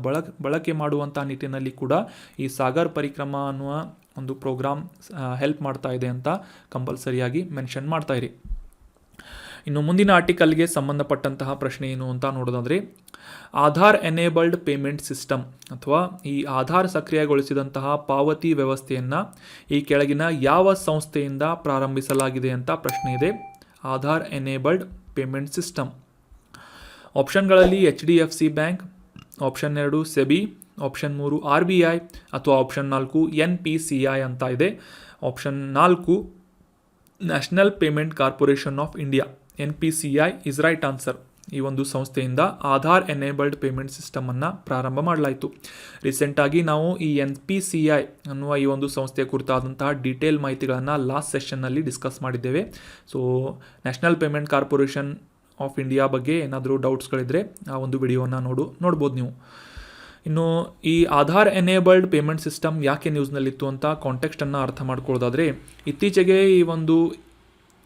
ಬಳಕೆ ಮಾಡುವಂತಹ ನಿಟ್ಟಿನಲ್ಲಿ ಕೂಡ ಈ ಸಾಗರ್ ಪರಿಕ್ರಮ ಅನ್ನುವ ಒಂದು ಪ್ರೋಗ್ರಾಮ್ ಹೆಲ್ಪ್ ಮಾಡ್ತಾ ಇದೆ ಅಂತ ಕಂಪಲ್ಸರಿಯಾಗಿ ಮೆನ್ಷನ್ ಮಾಡ್ತಾ ಇರಿ. ಇನ್ನು ಮುಂದಿನ ಆರ್ಟಿಕಲ್ಗೆ ಸಂಬಂಧಪಟ್ಟಂತಹ ಪ್ರಶ್ನೆ ಏನು ಅಂತ ನೋಡೋದಾದರೆ, ಆಧಾರ್ ಎನೇಬಲ್ಡ್ ಪೇಮೆಂಟ್ ಸಿಸ್ಟಮ್ ಅಥವಾ ಈ ಆಧಾರ್ ಸಕ್ರಿಯಗೊಳಿಸಿದಂತಹ ಪಾವತಿ ವ್ಯವಸ್ಥೆಯನ್ನು ಈ ಕೆಳಗಿನ ಯಾವ ಸಂಸ್ಥೆಯಿಂದ ಪ್ರಾರಂಭಿಸಲಾಗಿದೆ ಅಂತ ಪ್ರಶ್ನೆ ಇದೆ. ಆಧಾರ್ ಎನೇಬಲ್ಡ್ ಪೇಮೆಂಟ್ ಸಿಸ್ಟಮ್ ಆಪ್ಷನ್ಗಳಲ್ಲಿ HDFC bank, option 2 SEBI, option 3 RBI ಅಥವಾ ಆಪ್ಷನ್ 4 NPCI ಅಂತ ಇದೆ. Option 4 national payment corporation of India NPCI is right answer. ಈ ಒಂದು ಸಂಸ್ಥೆಯಿಂದ ಆಧಾರ್ ಎನೇಬಲ್ಡ್ ಪೇಮೆಂಟ್ ಸಿಸ್ಟಮನ್ನು ಪ್ರಾರಂಭ ಮಾಡಲಾಯಿತು. ರೀಸೆಂಟಾಗಿ ನಾವು ಈ NPCI ಅನ್ನುವ ಈ ಒಂದು ಸಂಸ್ಥೆಯ ಕುರಿತಾದಂತಹ ಡೀಟೇಲ್ ಮಾಹಿತಿಗಳನ್ನು ಲಾಸ್ಟ್ ಸೆಷನ್ನಲ್ಲಿ ಡಿಸ್ಕಸ್ ಮಾಡಿದ್ದೇವೆ. So national payment corporation of India ಬಗ್ಗೆ ಏನಾದರೂ ಡೌಟ್ಸ್ಗಳಿದ್ದರೆ ಆ ಒಂದು ವಿಡಿಯೋನ ನೋಡ್ಬೋದು ನೀವು. ಇನ್ನು ಈ ಆಧಾರ್ ಎನೇಬಲ್ಡ್ ಪೇಮೆಂಟ್ ಸಿಸ್ಟಮ್ ಯಾಕೆ ನ್ಯೂಸ್ನಲ್ಲಿತ್ತು ಅಂತ ಕಾಂಟೆಕ್ಸ್ಟನ್ನು ಅರ್ಥ ಮಾಡ್ಕೊಳ್ಳೋದಾದರೆ, ಇತ್ತೀಚೆಗೆ ಈ ಒಂದು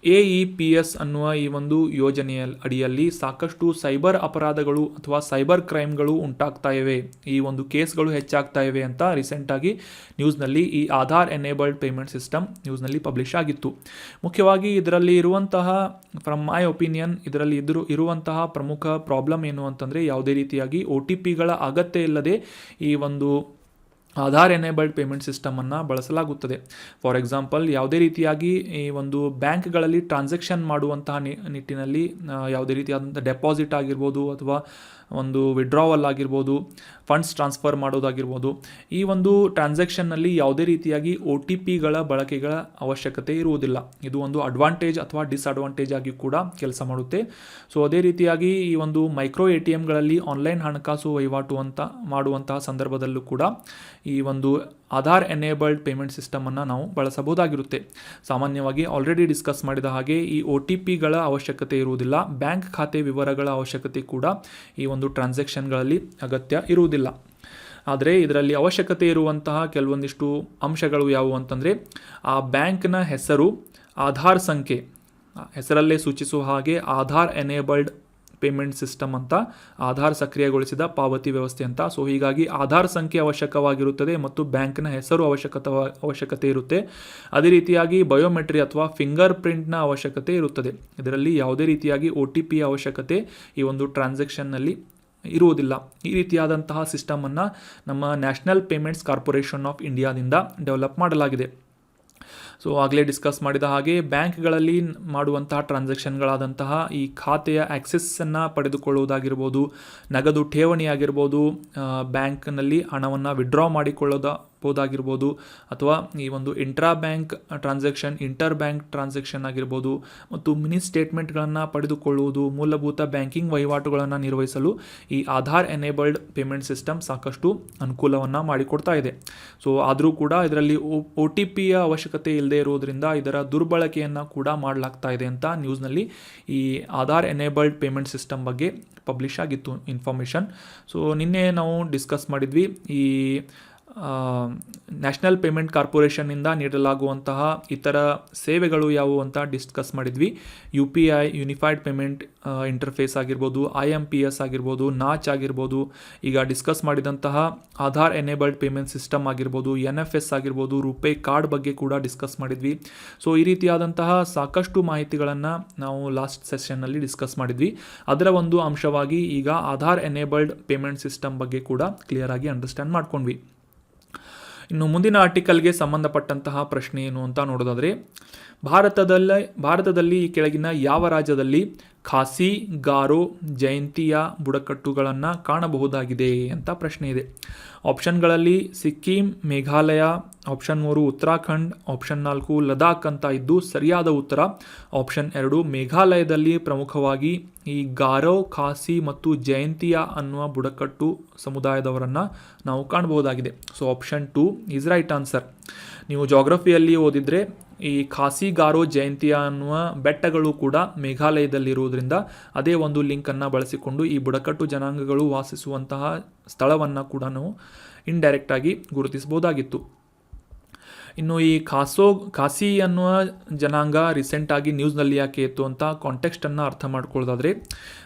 AEPS ಅನ್ನುವ ಈ ಒಂದು ಯೋಜನೆಯ ಅಡಿಯಲ್ಲಿ ಸಾಕಷ್ಟು ಸೈಬರ್ ಅಪರಾಧಗಳು ಅಥವಾ ಸೈಬರ್ ಕ್ರೈಮ್ಗಳು ಉಂಟಾಗ್ತಾ ಇವೆ, ಈ ಒಂದು ಕೇಸ್ಗಳು ಹೆಚ್ಚಾಗ್ತಾ ಇವೆ ಅಂತ ರೀಸೆಂಟಾಗಿ ನ್ಯೂಸ್ನಲ್ಲಿ ಈ ಆಧಾರ್ ಎನೇಬಲ್ಡ್ ಪೇಮೆಂಟ್ ಸಿಸ್ಟಮ್ ನ್ಯೂಸ್ನಲ್ಲಿ ಪಬ್ಲಿಷ್ ಆಗಿತ್ತು. ಮುಖ್ಯವಾಗಿ ಇದರಲ್ಲಿ ಇರುವಂತಹ, ಫ್ರಮ್ ಮೈ ಒಪಿನಿಯನ್, ಇದರಲ್ಲಿ ಇರುವಂತಹ ಪ್ರಮುಖ ಪ್ರಾಬ್ಲಮ್ ಏನು ಅಂತಂದರೆ, ಯಾವುದೇ ರೀತಿಯಾಗಿ OTPಗಳ ಅಗತ್ಯ ಇಲ್ಲದೆ ಈ ಒಂದು ಆಧಾರ್ ಎನೇಬಲ್ಡ್ ಪೇಮೆಂಟ್ ಸಿಸ್ಟಮನ್ನು ಬಳಸಲಾಗುತ್ತದೆ. ಫಾರ್ ಎಕ್ಸಾಂಪಲ್, ಯಾವುದೇ ರೀತಿಯಾಗಿ ಈ ಒಂದು ಬ್ಯಾಂಕ್ಗಳಲ್ಲಿ ಟ್ರಾನ್ಸಾಕ್ಷನ್ ಮಾಡುವಂತಹ ನಿಟ್ಟಿನಲ್ಲಿ ಯಾವುದೇ ರೀತಿಯಾದಂಥ ಡೆಪಾಸಿಟ್ ಆಗಿರ್ಬೋದು ಅಥವಾ ಒಂದು ವಿಡ್ರಾವಲ್ ಆಗಿರ್ಬೋದು, ಫಂಡ್ಸ್ ಟ್ರಾನ್ಸ್ಫರ್ ಮಾಡೋದಾಗಿರ್ಬೋದು, ಈ ಒಂದು ಟ್ರಾನ್ಸಾಕ್ಷನ್ನಲ್ಲಿ ಯಾವುದೇ ರೀತಿಯಾಗಿ OTPಗಳ ಬಳಕೆಗಳ ಅವಶ್ಯಕತೆ ಇರುವುದಿಲ್ಲ. ಇದು ಒಂದು ಅಡ್ವಾಂಟೇಜ್ ಅಥವಾ ಡಿಸ್ಅಡ್ವಾಂಟೇಜ್ ಆಗಿ ಕೂಡ ಕೆಲಸ ಮಾಡುತ್ತೆ. ಸೊ ಅದೇ ರೀತಿಯಾಗಿ ಈ ಒಂದು ಮೈಕ್ರೋ ATMಗಳಲ್ಲಿ ಆನ್ಲೈನ್ ಹಣಕಾಸು ವಹಿವಾಟು ಮಾಡುವಂತಹ ಸಂದರ್ಭದಲ್ಲೂ ಕೂಡ ಈ ಒಂದು ಆಧಾರ್ ಎನೇಬಲ್ಡ್ ಪೇಮೆಂಟ್ ಸಿಸ್ಟಮನ್ನು ನಾವು ಬಳಸಬಹುದಾಗಿರುತ್ತೆ. ಸಾಮಾನ್ಯವಾಗಿ ಆಲ್ರೆಡಿ ಡಿಸ್ಕಸ್ ಮಾಡಿದ ಹಾಗೆ ಈ OTPಗಳ ಅವಶ್ಯಕತೆ ಇರುವುದಿಲ್ಲ, ಬ್ಯಾಂಕ್ ಖಾತೆ ವಿವರಗಳ ಅವಶ್ಯಕತೆ ಕೂಡ ಈ ಒಂದು ಟ್ರಾನ್ಸಾಕ್ಷನ್ಗಳಲ್ಲಿ ಅಗತ್ಯ ಇರುವುದಿಲ್ಲ. ಆದರೆ ಇದರಲ್ಲಿ ಅವಶ್ಯಕತೆ ಇರುವಂತಹ ಕೆಲವೊಂದಿಷ್ಟು ಅಂಶಗಳು ಯಾವುವು ಅಂತಂದರೆ, ಆ ಬ್ಯಾಂಕ್ನ ಹೆಸರು, ಆಧಾರ್ ಸಂಖ್ಯೆ, ಹೆಸರಲ್ಲೇ ಸೂಚಿಸುವ ಹಾಗೆ ಆಧಾರ್ ಎನೇಬಲ್ಡ್ ಪೇಮೆಂಟ್ ಸಿಸ್ಟಮ್ ಅಂತ, ಆಧಾರ್ ಸಕ್ರಿಯಗೊಳಿಸಿದ ಪಾವತಿ ವ್ಯವಸ್ಥೆ ಅಂತ. ಸೊ ಹೀಗಾಗಿ ಆಧಾರ್ ಸಂಖ್ಯೆ ಅವಶ್ಯಕವಾಗಿರುತ್ತದೆ ಮತ್ತು ಬ್ಯಾಂಕ್ನ ಹೆಸರು ಅವಶ್ಯಕತೆ ಇರುತ್ತೆ. ಅದೇ ರೀತಿಯಾಗಿ ಬಯೋಮೆಟ್ರಿ ಅಥವಾ ಫಿಂಗರ್ ಪ್ರಿಂಟ್ನ ಅವಶ್ಯಕತೆ ಇರುತ್ತದೆ. ಇದರಲ್ಲಿ ಯಾವುದೇ ರೀತಿಯಾಗಿ OTP ಅವಶ್ಯಕತೆ ಈ ಒಂದು ಟ್ರಾನ್ಸಾಕ್ಷನ್ನಲ್ಲಿ ಇರುವುದಿಲ್ಲ. ಈ ರೀತಿಯಾದಂತಹ ಸಿಸ್ಟಮನ್ನು ನಮ್ಮ ನ್ಯಾಷನಲ್ ಪೇಮೆಂಟ್ಸ್ ಕಾರ್ಪೊರೇಷನ್ ಆಫ್ ಇಂಡಿಯಾದಿಂದ ಡೆವಲಪ್ ಮಾಡಲಾಗಿದೆ. ಸೊ ಆಗಲೇ ಡಿಸ್ಕಸ್ ಮಾಡಿದ ಹಾಗೆ ಬ್ಯಾಂಕ್ಗಳಲ್ಲಿ ಮಾಡುವಂತಹ ಟ್ರಾನ್ಸಾಕ್ಷನ್ಗಳಾದಂತಹ ಈ ಖಾತೆಯ ಆಕ್ಸೆಸ್ಸನ್ನು ಪಡೆದುಕೊಳ್ಳುವುದಾಗಿರ್ಬೋದು, ನಗದು ಠೇವಣಿ ಆಗಿರ್ಬೋದು, ಬ್ಯಾಂಕ್ನಲ್ಲಿ ಹಣವನ್ನು ವಿಡ್ರಾ ಮಾಡಿಕೊಳ್ಳಬಹುದಾಗಿರ್ಬೋದು, ಅಥವಾ ಈ ಒಂದು intra bank transaction, inter bank transaction ಆಗಿರ್ಬೋದು, ಮತ್ತು ಮಿನಿ ಸ್ಟೇಟ್ಮೆಂಟ್ಗಳನ್ನು ಪಡೆದುಕೊಳ್ಳುವುದು, ಮೂಲಭೂತ ಬ್ಯಾಂಕಿಂಗ್ ವಹಿವಾಟುಗಳನ್ನು ನಿರ್ವಹಿಸಲು ಈ ಆಧಾರ್ ಎನೇಬಲ್ಡ್ ಪೇಮೆಂಟ್ ಸಿಸ್ಟಮ್ ಸಾಕಷ್ಟು ಅನುಕೂಲವನ್ನು ಮಾಡಿಕೊಡ್ತಾ ಇದೆ. ಸೊ ಆದರೂ ಕೂಡ ಇದರಲ್ಲಿ OTPಯ ಅವಶ್ಯಕತೆ ಇಲ್ಲದೆ ಇರುವುದರಿಂದ ಇದರ ದುರ್ಬಳಕೆಯನ್ನು ಕೂಡ ಮಾಡಲಾಗ್ತಾ ಇದೆ ಅಂತ ನ್ಯೂಸ್ನಲ್ಲಿ ಈ ಆಧಾರ್ ಎನೇಬಲ್ಡ್ ಪೇಮೆಂಟ್ ಸಿಸ್ಟಮ್ ಬಗ್ಗೆ ಪಬ್ಲಿಷ್ ಆಗಿತ್ತು ಇನ್ಫಾರ್ಮೇಷನ್. ಸೊ ನಿನ್ನೆ ನಾವು ಡಿಸ್ಕಸ್ ಮಾಡಿದ್ವಿ ಈ ನ್ಯಾಷನಲ್ ಪೇಮೆಂಟ್ ಕಾರ್ಪೊರೇಷನ್ನಿಂದ ನೀಡಲಾಗುವಂತಹ ಇತರ ಸೇವೆಗಳು ಯಾವುವು ಅಂತ ಡಿಸ್ಕಸ್ ಮಾಡಿದ್ವಿ. UPI ಯೂನಿಫೈಡ್ ಪೇಮೆಂಟ್ ಇಂಟರ್ಫೇಸ್ ಆಗಿರ್ಬೋದು, IMPS ಆಗಿರ್ಬೋದು, ನಾಚ್ ಆಗಿರ್ಬೋದು, ಈಗ ಡಿಸ್ಕಸ್ ಮಾಡಿದಂತಹ ಆಧಾರ್ ಎನೇಬಲ್ಡ್ ಪೇಮೆಂಟ್ ಸಿಸ್ಟಮ್ ಆಗಿರ್ಬೋದು, NFS ಆಗಿರ್ಬೋದು, ರುಪೇ ಕಾರ್ಡ್ ಬಗ್ಗೆ ಕೂಡ ಡಿಸ್ಕಸ್ ಮಾಡಿದ್ವಿ. ಸೊ ಈ ರೀತಿಯಾದಂತಹ ಸಾಕಷ್ಟು ಮಾಹಿತಿಗಳನ್ನು ನಾವು ಲಾಸ್ಟ್ ಸೆಷನ್ನಲ್ಲಿ ಡಿಸ್ಕಸ್ ಮಾಡಿದ್ವಿ. ಅದರ ಒಂದು ಅಂಶವಾಗಿ ಈಗ ಆಧಾರ್ ಎನೇಬಲ್ಡ್ ಪೇಮೆಂಟ್ ಸಿಸ್ಟಮ್ ಬಗ್ಗೆ ಕೂಡ ಕ್ಲಿಯರ್ ಆಗಿ ಅಂಡರ್ಸ್ಟ್ಯಾಂಡ್ ಮಾಡ್ಕೊಂಡ್ವಿ. ಇನ್ನು ಮುಂದಿನ ಆರ್ಟಿಕಲ್ಗೆ ಸಂಬಂಧಪಟ್ಟಂತಹ ಪ್ರಶ್ನೆ ಏನು ಅಂತ ನೋಡೋದಾದರೆ, ಭಾರತದಲ್ಲಿ ಈ ಕೆಳಗಿನ ಯಾವ ರಾಜ್ಯದಲ್ಲಿ ಖಾಸಿ, ಗಾರೋ, ಜಯಂತಿಯ ಬುಡಕಟ್ಟುಗಳನ್ನು ಕಾಣಬಹುದಾಗಿದೆ ಅಂತ ಪ್ರಶ್ನೆ ಇದೆ. ಆಪ್ಷನ್ಗಳಲ್ಲಿ ಸಿಕ್ಕಿಂ, ಮೇಘಾಲಯ, ಆಪ್ಷನ್ 3 ಉತ್ತರಾಖಂಡ್, ಆಪ್ಷನ್ 4 ಲದಾಖ್ ಅಂತ ಇದ್ದು ಸರಿಯಾದ ಉತ್ತರ ಆಪ್ಷನ್ 2 ಮೇಘಾಲಯದಲ್ಲಿ ಪ್ರಮುಖವಾಗಿ ಈ ಗಾರೋ, ಖಾಸಿ ಮತ್ತು ಜಯಂತಿಯ ಅನ್ನುವ ಬುಡಕಟ್ಟು ಸಮುದಾಯದವರನ್ನು ನಾವು ಕಾಣಬಹುದಾಗಿದೆ. So option 2 is right answer. ನೀವು ಜಾಗ್ರಫಿಯಲ್ಲಿ ಓದಿದರೆ ಈ ಖಾಸಿ, ಗಾರೋ, ಜಯಂತಿಯ ಅನ್ನುವ ಬೆಟ್ಟಗಳು ಕೂಡ ಮೇಘಾಲಯದಲ್ಲಿರುವುದರಿಂದ ಅದೇ ಒಂದು ಲಿಂಕನ್ನು ಬಳಸಿಕೊಂಡು ಈ ಬುಡಕಟ್ಟು ಜನಾಂಗಗಳು ವಾಸಿಸುವಂತಹ ಸ್ಥಳವನ್ನು ಕೂಡ ನಾವು ಇಂಡೈರೆಕ್ಟಾಗಿ ಗುರುತಿಸಬಹುದಾಗಿತ್ತು. ಇನ್ನು ಈ ಖಾಸಿ ಅನ್ನುವ ಜನಾಂಗ ರೀಸೆಂಟಾಗಿ ನ್ಯೂಸ್ನಲ್ಲಿ ಯಾಕೆ ಇತ್ತು ಅಂತ ಕಾಂಟೆಕ್ಸ್ಟನ್ನು ಅರ್ಥ ಮಾಡ್ಕೊಳ್ಳೋದಾದರೆ,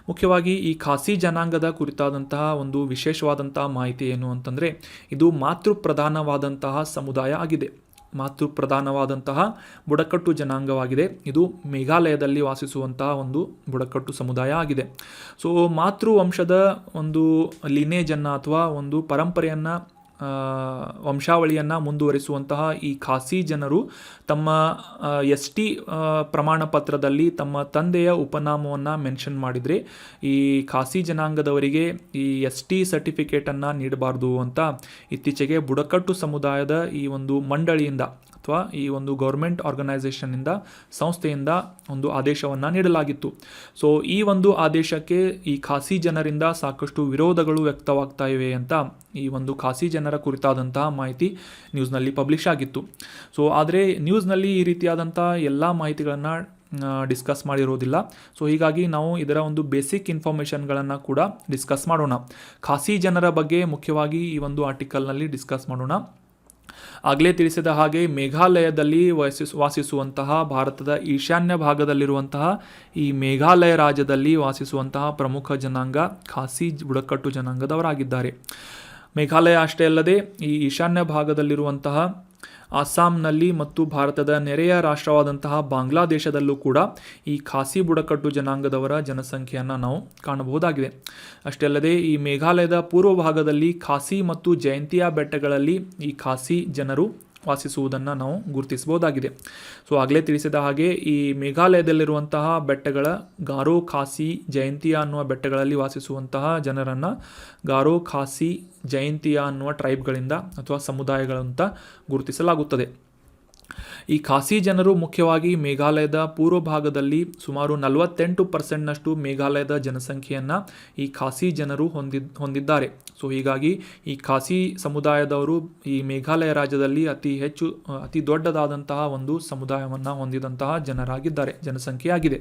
ಮುಖ್ಯವಾಗಿ ಈ ಖಾಸಿ ಜನಾಂಗದ ಕುರಿತಾದಂತಹ ಒಂದು ವಿಶೇಷವಾದಂತಹ ಮಾಹಿತಿ ಏನು ಅಂತಂದರೆ, ಇದು ಮಾತೃಪ್ರಧಾನವಾದಂತಹ ಸಮುದಾಯ ಆಗಿದೆ, ಮಾತೃಪ್ರಧಾನವಾದಂತಹ ಬುಡಕಟ್ಟು ಜನಾಂಗವಾಗಿದೆ. ಇದು ಮೇಘಾಲಯದಲ್ಲಿ ವಾಸಿಸುವಂತಹ ಒಂದು ಬುಡಕಟ್ಟು ಸಮುದಾಯ ಆಗಿದೆ. ಸೊ ಮಾತೃ ವಂಶದ ಒಂದು ಲಿನೇಜನ್ನು ಅಥವಾ ಒಂದು ಪರಂಪರೆಯನ್ನು, ವಂಶಾವಳಿಯನ್ನು ಮುಂದುವರಿಸುವಂತಹ ಈ ಖಾಸಿ ಜನರು ತಮ್ಮ ST ಪ್ರಮಾಣ ಪತ್ರದಲ್ಲಿ ತಮ್ಮ ತಂದೆಯ ಉಪನಾಮವನ್ನು ಮೆನ್ಷನ್ ಮಾಡಿದರೆ ಈ ಖಾಸಿ ಜನಾಂಗದವರಿಗೆ ಈ ST ಸರ್ಟಿಫಿಕೇಟನ್ನು ನೀಡಬಾರ್ದು ಅಂತ ಇತ್ತೀಚೆಗೆ ಬುಡಕಟ್ಟು ಸಮುದಾಯದ ಈ ಒಂದು ಮಂಡಳಿಯಿಂದ ಅಥವಾ ಈ ಒಂದು ಗೌರ್ಮೆಂಟ್ ಆರ್ಗನೈಸೇಷನ್ನಿಂದ, ಸಂಸ್ಥೆಯಿಂದ ಒಂದು ಆದೇಶವನ್ನು ನೀಡಲಾಗಿತ್ತು. ಸೊ ಈ ಒಂದು ಆದೇಶಕ್ಕೆ ಈ ಖಾಸಿ ಜನರಿಂದ ಸಾಕಷ್ಟು ವಿರೋಧಗಳು ವ್ಯಕ್ತವಾಗ್ತಾ ಇವೆ ಅಂತ ಈ ಒಂದು ಖಾಸಿ ಜನರ ಕುರಿತಾದಂತಹ ಮಾಹಿತಿ ನ್ಯೂಸ್ನಲ್ಲಿ ಪಬ್ಲಿಷ್ ಆಗಿತ್ತು. ಸೊ ಆದರೆ ನ್ಯೂಸ್ನಲ್ಲಿ ಈ ರೀತಿಯಾದಂಥ ಎಲ್ಲ ಮಾಹಿತಿಗಳನ್ನು ಡಿಸ್ಕಸ್ ಮಾಡಿರೋದಿಲ್ಲ. ಸೊ ಹೀಗಾಗಿ ನಾವು ಇದರ ಒಂದು ಬೇಸಿಕ್ ಇನ್ಫಾರ್ಮೇಷನ್ಗಳನ್ನು ಕೂಡ ಡಿಸ್ಕಸ್ ಮಾಡೋಣ. ಖಾಸಿ ಜನರ ಬಗ್ಗೆ ಮುಖ್ಯವಾಗಿ ಈ ಒಂದು ಆರ್ಟಿಕಲ್ನಲ್ಲಿ ಡಿಸ್ಕಸ್ ಮಾಡೋಣ. ಆಗಲೇ ತಿಳಿಸಿದ ಹಾಗೆ ಮೇಘಾಲಯದಲ್ಲಿ ವಾಸಿಸುವಂತಹ ಭಾರತದ ಈಶಾನ್ಯ ಭಾಗದಲ್ಲಿರುವಂತಹ ಈ ಮೇಘಾಲಯ ರಾಜ್ಯದಲ್ಲಿ ವಾಸಿಸುವಂತಹ ಪ್ರಮುಖ ಜನಾಂಗ ಖಾಸಿ ಬುಡಕಟ್ಟು ಜನಾಂಗದವರಾಗಿದ್ದಾರೆ. ಮೇಘಾಲಯ ಅಷ್ಟೇ ಅಲ್ಲದೆ ಈ ಈಶಾನ್ಯ ಭಾಗದಲ್ಲಿರುವಂತಹ ಅಸ್ಸಾಂನಲ್ಲಿ ಮತ್ತು ಭಾರತದ ನೆರೆಯ ರಾಷ್ಟ್ರವಾದಂತಹ ಬಾಂಗ್ಲಾದೇಶದಲ್ಲೂ ಕೂಡ ಈ ಖಾಸಿ ಬುಡಕಟ್ಟು ಜನಾಂಗದವರ ಜನಸಂಖ್ಯೆಯನ್ನು ನಾವು ಕಾಣಬಹುದಾಗಿದೆ. ಅಷ್ಟೇ ಅಲ್ಲದೆ ಈ ಮೇಘಾಲಯದ ಪೂರ್ವ ಭಾಗದಲ್ಲಿ ಖಾಸಿ ಮತ್ತು ಜಯಂತಿಯಾ ಬೆಟ್ಟಗಳಲ್ಲಿ ಈ ಖಾಸಿ ಜನರು ವಾಸಿಸುವುದನ್ನು ನಾವು ಗುರುತಿಸಬಹುದಾಗಿದೆ. ಸೊ ಆಗಲೇ ತಿಳಿಸಿದ ಹಾಗೆ ಈ ಮೇಘಾಲಯದಲ್ಲಿರುವಂತಹ ಬೆಟ್ಟಗಳ ಗಾರೋ, ಖಾಸಿ, ಜಯಂತಿಯಾ ಅನ್ನುವ ಬೆಟ್ಟಗಳಲ್ಲಿ ವಾಸಿಸುವಂತಹ ಜನರನ್ನು ಗಾರೋ, ಖಾಸಿ, ಜಯಂತಿಯಾ ಅನ್ನುವ ಟ್ರೈಬ್ಗಳಿಂದ ಅಥವಾ ಸಮುದಾಯಗಳಂತ ಗುರುತಿಸಲಾಗುತ್ತದೆ. ಈ ಖಾಸಿ ಜನರು ಮುಖ್ಯವಾಗಿ ಮೇಘಾಲಯದ ಪೂರ್ವ ಭಾಗದಲ್ಲಿ ಸುಮಾರು 48% ಮೇಘಾಲಯದ ಜನಸಂಖ್ಯೆಯನ್ನು ಈ ಖಾಸಿ ಜನರು ಹೊಂದಿದ್ದಾರೆ. ಸೊ ಹೀಗಾಗಿ ಈ ಖಾಸಿ ಸಮುದಾಯದವರು ಈ ಮೇಘಾಲಯ ರಾಜ್ಯದಲ್ಲಿ ಅತಿ ದೊಡ್ಡದಾದಂತಹ ಒಂದು ಸಮುದಾಯವನ್ನು ಹೊಂದಿದಂತಹ ಜನಸಂಖ್ಯೆಯಾಗಿದೆ.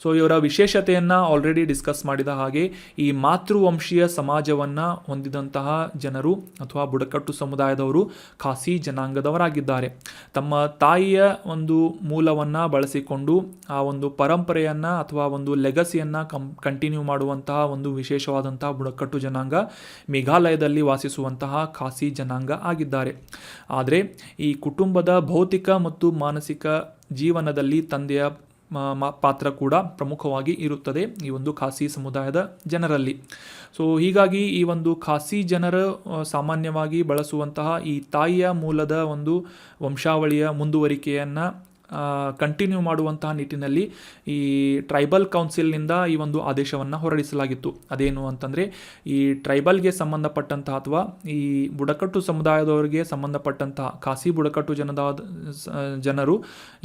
ಸೊ ಇವರ ವಿಶೇಷತೆಯನ್ನು ಆಲ್ರೆಡಿ ಡಿಸ್ಕಸ್ ಮಾಡಿದ ಹಾಗೆ ಈ ಮಾತೃವಂಶೀಯ ಸಮಾಜವನ್ನು ಹೊಂದಿದಂತಹ ಜನರು ಅಥವಾ ಬುಡಕಟ್ಟು ಸಮುದಾಯದವರು ಖಾಸಿ ಜನಾಂಗದವರಾಗಿದ್ದಾರೆ. ತಮ್ಮ ತಾಯಿಯ ಒಂದು ಮೂಲವನ್ನು ಬಳಸಿಕೊಂಡು ಆ ಒಂದು ಪರಂಪರೆಯನ್ನು ಅಥವಾ ಒಂದು ಲೆಗಸಿಯನ್ನು ಕಂಟಿನ್ಯೂ ಮಾಡುವಂತಹ ಒಂದು ವಿಶೇಷವಾದಂತಹ ಬುಡಕಟ್ಟು ಜನಾಂಗ ಮೇಘಾಲಯದಲ್ಲಿ ವಾಸಿಸುವಂತಹ ಖಾಸಿ ಜನಾಂಗ ಆಗಿದ್ದಾರೆ. ಆದರೆ ಈ ಕುಟುಂಬದ ಭೌತಿಕ ಮತ್ತು ಮಾನಸಿಕ ಜೀವನದಲ್ಲಿ ತಂದೆಯ ಪಾತ್ರ ಕೂಡ ಪ್ರಮುಖವಾಗಿ ಇರುತ್ತದೆ ಈ ಒಂದು ಖಾಸಿ ಸಮುದಾಯದ ಜನರಲ್ಲಿ. ಸೊ ಹೀಗಾಗಿ ಈ ಒಂದು ಖಾಸಿ ಜನರು ಸಾಮಾನ್ಯವಾಗಿ ಬಳಸುವಂತಹ ಈ ತಾಯಿಯ ಮೂಲದ ಒಂದು ವಂಶಾವಳಿಯ ಮುಂದುವರಿಕೆಯನ್ನು ಕಂಟಿನ್ಯೂ ಮಾಡುವಂತಹ ನಿಟ್ಟಿನಲ್ಲಿ ಈ ಟ್ರೈಬಲ್ ಕೌನ್ಸಿಲ್ನಿಂದ ಈ ಒಂದು ಆದೇಶವನ್ನು ಹೊರಡಿಸಲಾಗಿತ್ತು. ಅದೇನು ಅಂತಂದರೆ ಈ ಟ್ರೈಬಲ್ಗೆ ಸಂಬಂಧಪಟ್ಟಂತಹ ಅಥವಾ ಈ ಬುಡಕಟ್ಟು ಸಮುದಾಯದವರಿಗೆ ಸಂಬಂಧಪಟ್ಟಂತಹ ಖಾಸಿ ಬುಡಕಟ್ಟು ಜನರು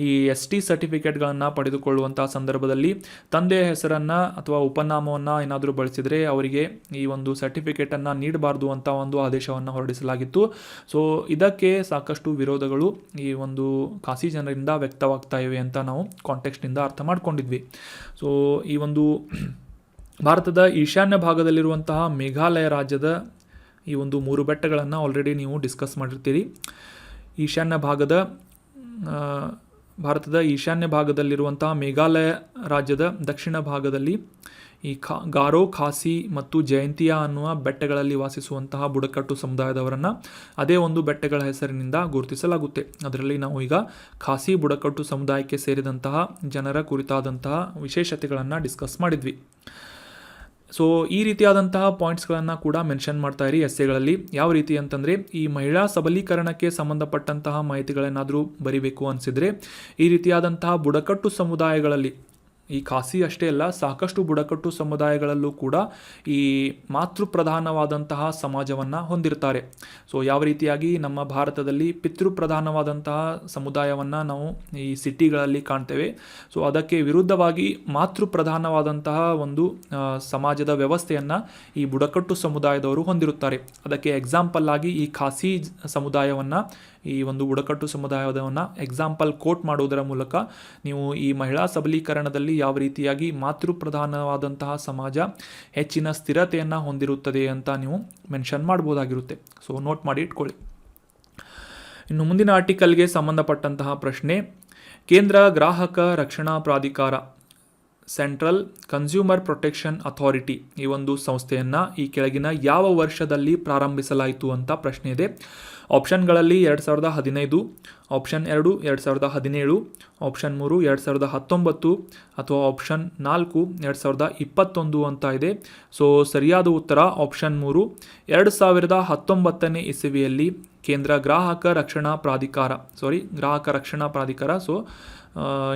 ಈ ST ಸರ್ಟಿಫಿಕೇಟ್ಗಳನ್ನು ಪಡೆದುಕೊಳ್ಳುವಂತಹ ಸಂದರ್ಭದಲ್ಲಿ ತಂದೆಯ ಹೆಸರನ್ನು ಅಥವಾ ಉಪನಾಮವನ್ನು ಏನಾದರೂ ಬಳಸಿದರೆ ಅವರಿಗೆ ಈ ಒಂದು ಸರ್ಟಿಫಿಕೇಟನ್ನು ನೀಡಬಾರ್ದು ಅಂತ ಒಂದು ಆದೇಶವನ್ನು ಹೊರಡಿಸಲಾಗಿತ್ತು. ಸೊ ಇದಕ್ಕೆ ಸಾಕಷ್ಟು ವಿರೋಧಗಳು ಈ ಒಂದು ಖಾಸಿ ಜನರಿಂದ ವ್ಯಕ್ತವಾಗ್ತಾ ಇವೆ ಅಂತ ನಾವು ಕಾಂಟೆಕ್ಸ್ಟ್ನಿಂದ ಅರ್ಥ ಮಾಡ್ಕೊಂಡಿದ್ವಿ. ಸೊ ಈ ಒಂದು ಭಾರತದ ಈಶಾನ್ಯ ಭಾಗದಲ್ಲಿರುವಂತಹ ಮೇಘಾಲಯ ರಾಜ್ಯದ ಈ ಒಂದು 3 ಬೆಟ್ಟಗಳನ್ನು ಆಲ್ರೆಡಿ ನೀವು ಡಿಸ್ಕಸ್ ಮಾಡಿರ್ತೀರಿ. ಭಾರತದ ಈಶಾನ್ಯ ಭಾಗದಲ್ಲಿರುವಂತಹ ಮೇಘಾಲಯ ರಾಜ್ಯದ ದಕ್ಷಿಣ ಭಾಗದಲ್ಲಿ ಈ ಗಾರೋ, ಖಾಸಿ ಮತ್ತು ಜಯಂತಿಯಾ ಅನ್ನುವ ಬೆಟ್ಟಗಳಲ್ಲಿ ವಾಸಿಸುವಂತಹ ಬುಡಕಟ್ಟು ಸಮುದಾಯದವರನ್ನು ಅದೇ ಒಂದು ಬೆಟ್ಟಗಳ ಹೆಸರಿನಿಂದ ಗುರುತಿಸಲಾಗುತ್ತೆ. ಅದರಲ್ಲಿ ನಾವು ಈಗ ಖಾಸಿ ಬುಡಕಟ್ಟು ಸಮುದಾಯಕ್ಕೆ ಸೇರಿದಂತಹ ಜನರ ಕುರಿತಾದಂತಹ ವಿಶೇಷತೆಗಳನ್ನು ಡಿಸ್ಕಸ್ ಮಾಡಿದ್ವಿ. ಸೊ ಈ ರೀತಿಯಾದಂತಹ ಪಾಯಿಂಟ್ಸ್ಗಳನ್ನು ಕೂಡ ಮೆನ್ಷನ್ ಮಾಡ್ತಾ ಇರಿ ಎಸ್ಸೆಗಳಲ್ಲಿ. ಯಾವ ರೀತಿ ಅಂತಂದರೆ ಈ ಮಹಿಳಾ ಸಬಲೀಕರಣಕ್ಕೆ ಸಂಬಂಧಪಟ್ಟಂತಹ ಮಾಹಿತಿಗಳೇನಾದರೂ ಬರಿಬೇಕು ಅನಿಸಿದರೆ ಈ ರೀತಿಯಾದಂತಹ ಬುಡಕಟ್ಟು ಸಮುದಾಯಗಳಲ್ಲಿ ಈ ಖಾಸಿ ಅಷ್ಟೇ ಅಲ್ಲ, ಸಾಕಷ್ಟು ಬುಡಕಟ್ಟು ಸಮುದಾಯಗಳಲ್ಲೂ ಕೂಡ ಈ ಮಾತೃಪ್ರಧಾನವಾದಂತಹ ಸಮಾಜವನ್ನು ಹೊಂದಿರ್ತಾರೆ. ಸೊ ಯಾವ ರೀತಿಯಾಗಿ ನಮ್ಮ ಭಾರತದಲ್ಲಿ ಪಿತೃಪ್ರಧಾನವಾದಂತಹ ಸಮುದಾಯವನ್ನು ನಾವು ಈ ಸಿಟಿಗಳಲ್ಲಿ ಕಾಣ್ತೇವೆ. ಸೊ ಅದಕ್ಕೆ ವಿರುದ್ಧವಾಗಿ ಮಾತೃಪ್ರಧಾನವಾದಂತಹ ಒಂದು ಸಮಾಜದ ವ್ಯವಸ್ಥೆಯನ್ನು ಈ ಬುಡಕಟ್ಟು ಸಮುದಾಯದವರು ಹೊಂದಿರುತ್ತಾರೆ. ಅದಕ್ಕೆ ಎಕ್ಸಾಂಪಲ್ ಆಗಿ ಈ ಖಾಸಿ ಸಮುದಾಯವನ್ನು, ಈ ಒಂದು ಬುಡಕಟ್ಟು ಸಮುದಾಯವನ್ನು ಎಕ್ಸಾಂಪಲ್ ಕೋಟ್ ಮಾಡುವುದರ ಮೂಲಕ ನೀವು ಈ ಮಹಿಳಾ ಸಬಲೀಕರಣದಲ್ಲಿ ಯಾವ ರೀತಿಯಾಗಿ ಮಾತೃಪ್ರಧಾನವಾದಂತಹ ಸಮಾಜ ಹೆಚ್ಚಿನ ಸ್ಥಿರತೆಯನ್ನು ಹೊಂದಿರುತ್ತದೆ ಅಂತ ನೀವು ಮೆನ್ಷನ್ ಮಾಡ್ಬೋದಾಗಿರುತ್ತೆ. ಸೊ ನೋಟ್ ಮಾಡಿ ಇಟ್ಕೊಳ್ಳಿ. ಇನ್ನು ಮುಂದಿನ ಆರ್ಟಿಕಲ್ಗೆ ಸಂಬಂಧಪಟ್ಟಂತಹ ಪ್ರಶ್ನೆ, ಕೇಂದ್ರ ಗ್ರಾಹಕ ರಕ್ಷಣಾ ಪ್ರಾಧಿಕಾರ ಸೆಂಟ್ರಲ್ ಕನ್ಸ್ಯೂಮರ್ ಪ್ರೊಟೆಕ್ಷನ್ ಅಥಾರಿಟಿ ಈ ಒಂದು ಸಂಸ್ಥೆಯನ್ನು ಈ ಕೆಳಗಿನ ಯಾವ ವರ್ಷದಲ್ಲಿ ಪ್ರಾರಂಭಿಸಲಾಯಿತು ಅಂತ ಪ್ರಶ್ನೆ ಇದೆ. ಆಪ್ಷನ್ಗಳಲ್ಲಿ 2015, ಆಪ್ಷನ್ 2 2017, ಆಪ್ಷನ್ 3 2019 ಅಥವಾ ಆಪ್ಷನ್ 4 2021 ಅಂತ ಇದೆ. ಸೊ ಸರಿಯಾದ ಉತ್ತರ ಆಪ್ಷನ್ 3 2019ನೇ ಇಸವಿಯಲ್ಲಿ ಕೇಂದ್ರ ಗ್ರಾಹಕ ರಕ್ಷಣಾ ಪ್ರಾಧಿಕಾರ ಸೊ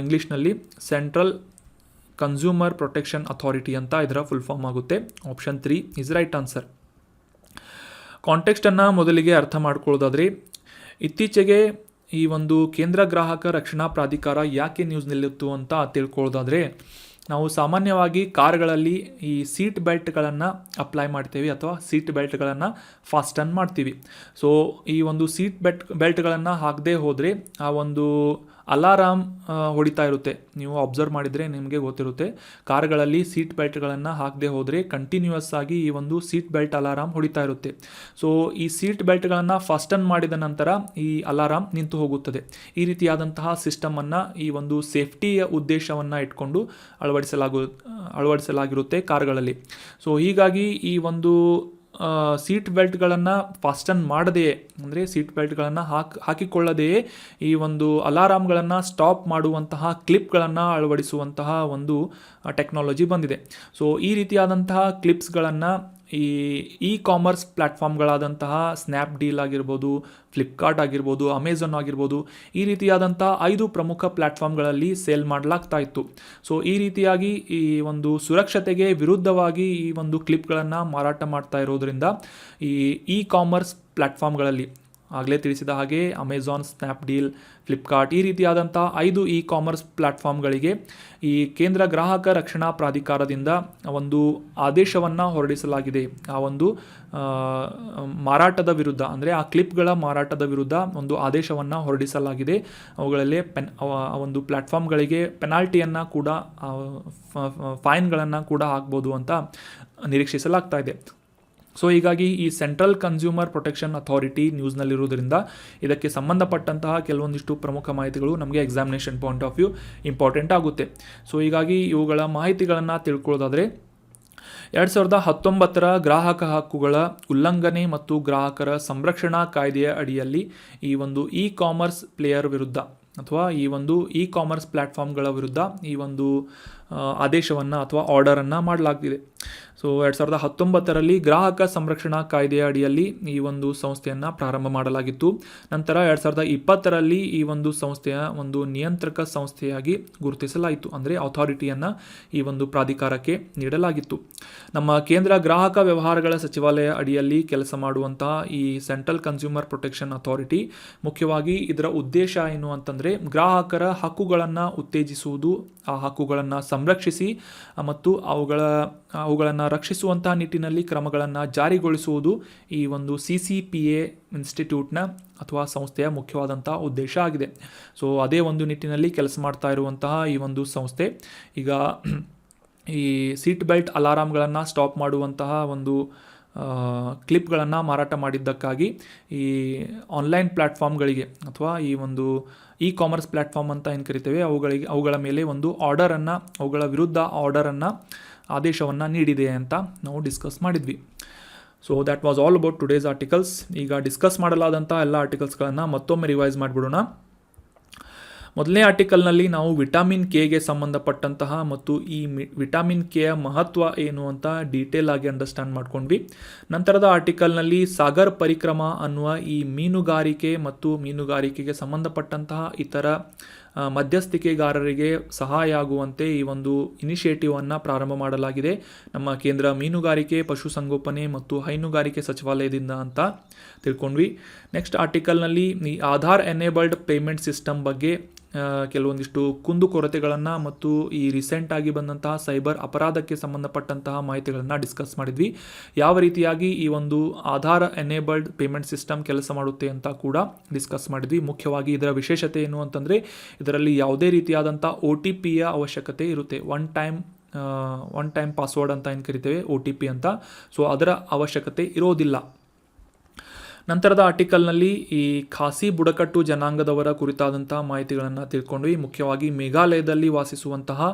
ಇಂಗ್ಲೀಷ್ನಲ್ಲಿ ಸೆಂಟ್ರಲ್ ಕನ್ಸ್ಯೂಮರ್ ಪ್ರೊಟೆಕ್ಷನ್ ಅಥಾರಿಟಿ ಅಂತ ಇದರ ಫುಲ್ ಫಾರ್ಮ್ ಆಗುತ್ತೆ. Option 3 is right answer. ಕಾಂಟೆಕ್ಸ್ಟನ್ನು ಮೊದಲಿಗೆ ಅರ್ಥ ಮಾಡ್ಕೊಳ್ಳೋದಾದರೆ, ಇತ್ತೀಚೆಗೆ ಈ ಒಂದು ಕೇಂದ್ರ ಗ್ರಾಹಕ ರಕ್ಷಣಾ ಪ್ರಾಧಿಕಾರ ಯಾಕೆ ನ್ಯೂಸ್ನಲ್ಲಿತ್ತು ಅಂತ ತಿಳ್ಕೊಳ್ಳೋದಾದರೆ, ನಾವು ಸಾಮಾನ್ಯವಾಗಿ ಕಾರ್ಗಳಲ್ಲಿ ಈ ಸೀಟ್ ಬೆಲ್ಟ್ಗಳನ್ನು ಅಪ್ಲೈ ಮಾಡ್ತೀವಿ ಅಥವಾ ಸೀಟ್ ಬೆಲ್ಟ್ಗಳನ್ನು ಫಾಸ್ಟನ್ ಮಾಡ್ತೀವಿ. ಸೊ ಈ ಒಂದು ಸೀಟ್ ಬೆಲ್ಟ್ಗಳನ್ನು ಹಾಕದೇ ಹೋದರೆ ಆ ಒಂದು ಅಲಾರಾಮ್ ಹೊಡಿತಾ ಇರುತ್ತೆ. ನೀವು ಅಬ್ಸರ್ವ್ ಮಾಡಿದರೆ ನಿಮಗೆ ಗೊತ್ತಿರುತ್ತೆ, ಕಾರುಗಳಲ್ಲಿ ಸೀಟ್ ಬೆಲ್ಟ್ಗಳನ್ನು ಹಾಕದೆ ಹೋದರೆ ಕಂಟಿನ್ಯೂಯಸ್ ಆಗಿ ಈ ಒಂದು ಸೀಟ್ ಬೆಲ್ಟ್ ಅಲಾರಾಮ್ ಹೊಡಿತಾ ಇರುತ್ತೆ. ಸೊ ಈ ಸೀಟ್ ಬೆಲ್ಟ್ಗಳನ್ನು ಫಾಸ್ಟನ್ ಮಾಡಿದ ನಂತರ ಈ ಅಲಾರಾಮ್ ನಿಂತು ಹೋಗುತ್ತದೆ. ಈ ರೀತಿಯಾದಂತಹ ಸಿಸ್ಟಮನ್ನು ಈ ಒಂದು ಸೇಫ್ಟಿಯ ಉದ್ದೇಶವನ್ನು ಇಟ್ಕೊಂಡು ಅಳವಡಿಸಲಾಗಿರುತ್ತೆ ಕಾರುಗಳಲ್ಲಿ. ಸೊ ಹೀಗಾಗಿ ಈ ಒಂದು ಸೀಟ್ ಬೆಲ್ಟ್ಗಳನ್ನು ಫಾಸ್ಟನ್ ಮಾಡದೆಯೇ, ಅಂದರೆ ಸೀಟ್ ಬೆಲ್ಟ್ಗಳನ್ನು ಹಾಕಿಕೊಳ್ಳದೆಯೇ ಈ ಒಂದು ಅಲಾರಾಮ್ಗಳನ್ನು ಸ್ಟಾಪ್ ಮಾಡುವಂತಹ ಕ್ಲಿಪ್ಗಳನ್ನು ಅಳವಡಿಸುವಂತಹ ಒಂದು ಟೆಕ್ನಾಲಜಿ ಬಂದಿದೆ. ಸೊ ಈ ರೀತಿಯಾದಂತಹ ಕ್ಲಿಪ್ಸ್ಗಳನ್ನು ಈ ಕಾಮರ್ಸ್ ಪ್ಲ್ಯಾಟ್ಫಾರ್ಮ್ಗಳಾದಂತಹ ಸ್ನ್ಯಾಪ್ಡೀಲ್ ಆಗಿರ್ಬೋದು, ಫ್ಲಿಪ್ಕಾರ್ಟ್ ಆಗಿರ್ಬೋದು, ಅಮೆಝಾನ್ ಆಗಿರ್ಬೋದು, ಈ ರೀತಿಯಾದಂಥ 5 ಪ್ರಮುಖ ಪ್ಲ್ಯಾಟ್ಫಾರ್ಮ್ಗಳಲ್ಲಿ ಸೇಲ್ ಮಾಡಲಾಗ್ತಾ ಇತ್ತು. ಸೊ ಈ ರೀತಿಯಾಗಿ ಈ ಒಂದು ಸುರಕ್ಷತೆಗೆ ವಿರುದ್ಧವಾಗಿ ಈ ಒಂದು ಕ್ಲಿಪ್ಗಳನ್ನು ಮಾರಾಟ ಮಾಡ್ತಾ ಇರೋದ್ರಿಂದ ಈ ಕಾಮರ್ಸ್ ಪ್ಲ್ಯಾಟ್ಫಾರ್ಮ್ಗಳಲ್ಲಿ ಆಗಲೇ ತಿಳಿಸಿದ ಹಾಗೆ ಅಮೆಝಾನ್, ಸ್ನ್ಯಾಪ್ಡೀಲ್, ಫ್ಲಿಪ್ಕಾರ್ಟ್ ಈ ರೀತಿಯಾದಂಥ 5 ಇ ಕಾಮರ್ಸ್ ಪ್ಲ್ಯಾಟ್ಫಾರ್ಮ್ಗಳಿಗೆ ಈ ಕೇಂದ್ರ ಗ್ರಾಹಕ ರಕ್ಷಣಾ ಪ್ರಾಧಿಕಾರದಿಂದ ಒಂದು ಆದೇಶವನ್ನು ಹೊರಡಿಸಲಾಗಿದೆ. ಆ ಒಂದು ಮಾರಾಟದ ವಿರುದ್ಧ, ಅಂದರೆ ಆ ಕ್ಲಿಪ್ಗಳ ಮಾರಾಟದ ವಿರುದ್ಧ ಒಂದು ಆದೇಶವನ್ನು ಹೊರಡಿಸಲಾಗಿದೆ. ಅವುಗಳಲ್ಲಿ ಒಂದು ಪ್ಲ್ಯಾಟ್ಫಾರ್ಮ್ಗಳಿಗೆ ಪೆನಾಲ್ಟಿಯನ್ನು ಕೂಡ, ಫೈನ್ಗಳನ್ನು ಕೂಡ ಹಾಕ್ಬೋದು ಅಂತ ನಿರೀಕ್ಷಿಸಲಾಗ್ತಾ ಇದೆ. ಸೊ ಹೀಗಾಗಿ ಈ ಸೆಂಟ್ರಲ್ ಕನ್ಸ್ಯೂಮರ್ ಪ್ರೊಟೆಕ್ಷನ್ ಅಥಾರಿಟಿ ನ್ಯೂಸ್ನಲ್ಲಿರುವುದರಿಂದ ಇದಕ್ಕೆ ಸಂಬಂಧಪಟ್ಟಂತಹ ಕೆಲವೊಂದಿಷ್ಟು ಪ್ರಮುಖ ಮಾಹಿತಿಗಳು ನಮಗೆ examination point of view important ಆಗುತ್ತೆ. ಸೊ ಹೀಗಾಗಿ ಇವುಗಳ ಮಾಹಿತಿಗಳನ್ನು ತಿಳ್ಕೊಳ್ಳೋದಾದರೆ 2019 ಗ್ರಾಹಕ ಹಕ್ಕುಗಳ ಉಲ್ಲಂಘನೆ ಮತ್ತು ಗ್ರಾಹಕರ ಸಂರಕ್ಷಣಾ ಕಾಯ್ದೆಯ ಅಡಿಯಲ್ಲಿ ಈ ಒಂದು ಇ ಕಾಮರ್ಸ್ ಪ್ಲೇಯರ್ ವಿರುದ್ಧ ಅಥವಾ ಈ ಒಂದು ಇ ಕಾಮರ್ಸ್ ಪ್ಲ್ಯಾಟ್ಫಾರ್ಮ್ಗಳ ವಿರುದ್ಧ ಈ ಒಂದು ಆದೇಶವನ್ನು ಅಥವಾ ಆರ್ಡರನ್ನು ಮಾಡಲಾಗ್ತಿದೆ. ಸೊ 2019 ಗ್ರಾಹಕ ಸಂರಕ್ಷಣಾ ಕಾಯ್ದೆಯ ಅಡಿಯಲ್ಲಿ ಈ ಒಂದು ಸಂಸ್ಥೆಯನ್ನು ಪ್ರಾರಂಭ ಮಾಡಲಾಗಿತ್ತು. ನಂತರ 2020 ಈ ಒಂದು ಸಂಸ್ಥೆಯ ಒಂದು ನಿಯಂತ್ರಕ ಸಂಸ್ಥೆಯಾಗಿ ಗುರುತಿಸಲಾಯಿತು, ಅಂದರೆ ಅಥಾರಿಟಿಯನ್ನು ಈ ಒಂದು ಪ್ರಾಧಿಕಾರಕ್ಕೆ ನೀಡಲಾಗಿತ್ತು. ನಮ್ಮ ಕೇಂದ್ರ ಗ್ರಾಹಕ ವ್ಯವಹಾರಗಳ ಸಚಿವಾಲಯ ಅಡಿಯಲ್ಲಿ ಕೆಲಸ ಮಾಡುವಂತಹ ಈ ಸೆಂಟ್ರಲ್ ಕನ್ಸ್ಯೂಮರ್ ಪ್ರೊಟೆಕ್ಷನ್ ಅಥಾರಿಟಿ ಮುಖ್ಯವಾಗಿ ಇದರ ಉದ್ದೇಶ ಏನು ಅಂತಂದರೆ ಗ್ರಾಹಕರ ಹಕ್ಕುಗಳನ್ನು ಉತ್ತೇಜಿಸುವುದು, ಆ ಹಕ್ಕುಗಳನ್ನು ಸಂರಕ್ಷಿಸಿ ಮತ್ತು ಅವುಗಳನ್ನು ರಕ್ಷಿಸುವಂತಹ ನಿಟ್ಟಿನಲ್ಲಿ ಕ್ರಮಗಳನ್ನು ಜಾರಿಗೊಳಿಸುವುದು ಈ ಒಂದು CCPA ಇನ್ಸ್ಟಿಟ್ಯೂಟ್ನ ಅಥವಾ ಸಂಸ್ಥೆಯ ಮುಖ್ಯವಾದಂಥ ಉದ್ದೇಶ ಆಗಿದೆ. ಸೊ ಅದೇ ಒಂದು ನಿಟ್ಟಿನಲ್ಲಿ ಕೆಲಸ ಮಾಡ್ತಾ ಇರುವಂತಹ ಈ ಒಂದು ಸಂಸ್ಥೆ ಈಗ ಈ ಸೀಟ್ ಬೆಲ್ಟ್ ಅಲಾರಾಮ್ಗಳನ್ನು ಸ್ಟಾಪ್ ಮಾಡುವಂತಹ ಒಂದು ಕ್ಲಿಪ್ಗಳನ್ನು ಮಾರಾಟ ಮಾಡಿದ್ದಕ್ಕಾಗಿ ಈ ಆನ್ಲೈನ್ ಪ್ಲ್ಯಾಟ್ಫಾರ್ಮ್ಗಳಿಗೆ ಅಥವಾ ಈ ಒಂದು ಇ ಕಾಮರ್ಸ್ ಪ್ಲ್ಯಾಟ್ಫಾರ್ಮ್ ಅಂತ ಏನು ಕರಿತೇವೆ ಅವುಗಳ ಮೇಲೆ ಒಂದು ಆರ್ಡರನ್ನು, ಅವುಗಳ ವಿರುದ್ಧ ಆರ್ಡರನ್ನು, ಆದೇಶವನ್ನು ನೀಡಿದೆ ಅಂತ ನಾವು ಡಿಸ್ಕಸ್ ಮಾಡಿದ್ವಿ. So that was all about today's articles. ಈಗ ಡಿಸ್ಕಸ್ ಮಾಡಲಾದಂಥ ಎಲ್ಲ ಆರ್ಟಿಕಲ್ಸ್ಗಳನ್ನು ಮತ್ತೊಮ್ಮೆ ರಿವೈಸ್ ಮಾಡಿಬಿಡೋಣ. ಮೊದಲನೇ ಆರ್ಟಿಕಲ್ನಲ್ಲಿ ನಾವು ವಿಟಾಮಿನ್ ಕೆಗೆ ಸಂಬಂಧಪಟ್ಟಂತಹ ಮತ್ತು ಈ ವಿಟಾಮಿನ್ ಕೆಯ ಮಹತ್ವ ಏನು ಅಂತ ಡೀಟೇಲ್ ಆಗಿ ಅಂಡರ್ಸ್ಟ್ಯಾಂಡ್ ಮಾಡ್ಕೊಂಡ್ವಿ. ನಂತರದ ಆರ್ಟಿಕಲ್ನಲ್ಲಿ ಸಾಗರ್ ಪರಿಕ್ರಮ ಅನ್ನುವ ಈ ಮೀನುಗಾರಿಕೆ ಮತ್ತು ಮೀನುಗಾರಿಕೆಗೆ ಸಂಬಂಧಪಟ್ಟಂತಹ ಇತರ ಮಧ್ಯಸ್ಥಿಕೆಗಾರರಿಗೆ ಸಹಾಯ ಆಗುವಂತೆ ಈ ಒಂದು ಇನಿಷಿಯೇಟಿವನ್ನು ಪ್ರಾರಂಭ ಮಾಡಲಾಗಿದೆ ನಮ್ಮ ಕೇಂದ್ರ ಮೀನುಗಾರಿಕೆ, ಪಶುಸಂಗೋಪನೆ ಮತ್ತು ಹೈನುಗಾರಿಕೆ ಸಚಿವಾಲಯದಿಂದ ಅಂತ ತಿಳ್ಕೊಂಡ್ವಿ. ನೆಕ್ಸ್ಟ್ ಆರ್ಟಿಕಲ್ನಲ್ಲಿ ಈ ಆಧಾರ್ ಎನೇಬಲ್ಡ್ ಪೇಮೆಂಟ್ ಸಿಸ್ಟಮ್ ಬಗ್ಗೆ ಕೆಲವೊಂದಿಷ್ಟು ಕುಂದುಕೊರತೆಗಳನ್ನು ಮತ್ತು ಈ ರೀಸೆಂಟಾಗಿ ಬಂದಂತಹ ಸೈಬರ್ ಅಪರಾಧಕ್ಕೆ ಸಂಬಂಧಪಟ್ಟಂತಹ ಮಾಹಿತಿಗಳನ್ನು ಡಿಸ್ಕಸ್ ಮಾಡಿದ್ವಿ. ಯಾವ ರೀತಿಯಾಗಿ ಈ ಒಂದು ಆಧಾರ್ ಎನೇಬಲ್ಡ್ ಪೇಮೆಂಟ್ ಸಿಸ್ಟಮ್ ಕೆಲಸ ಮಾಡುತ್ತೆ ಅಂತ ಕೂಡ ಡಿಸ್ಕಸ್ ಮಾಡಿದ್ವಿ. ಮುಖ್ಯವಾಗಿ ಇದರ ವಿಶೇಷತೆ ಏನು ಅಂತಂದರೆ ಇದರಲ್ಲಿ ಯಾವುದೇ ರೀತಿಯಾದಂಥ OTPಯ ಅವಶ್ಯಕತೆ ಇರುತ್ತೆ. ಒನ್ ಟೈಮ್ ಪಾಸ್ವರ್ಡ್ ಅಂತ ಏನು ಕರಿತೇವೆ, OTP ಅಂತ. ಸೊ ಅದರ ಅವಶ್ಯಕತೆ ಇರೋದಿಲ್ಲ. ನಂತರದ ಆರ್ಟಿಕಲ್ನಲ್ಲಿ ಈ ಖಾಸಿ ಬುಡಕಟ್ಟು ಜನಾಂಗದವರ ಕುರಿತಾದಂತಹ ಮಾಹಿತಿಗಳನ್ನು ತಿಳ್ಕೊಂಡ್ವಿ. ಮುಖ್ಯವಾಗಿ ಮೇಘಾಲಯದಲ್ಲಿ ವಾಸಿಸುವಂತಹ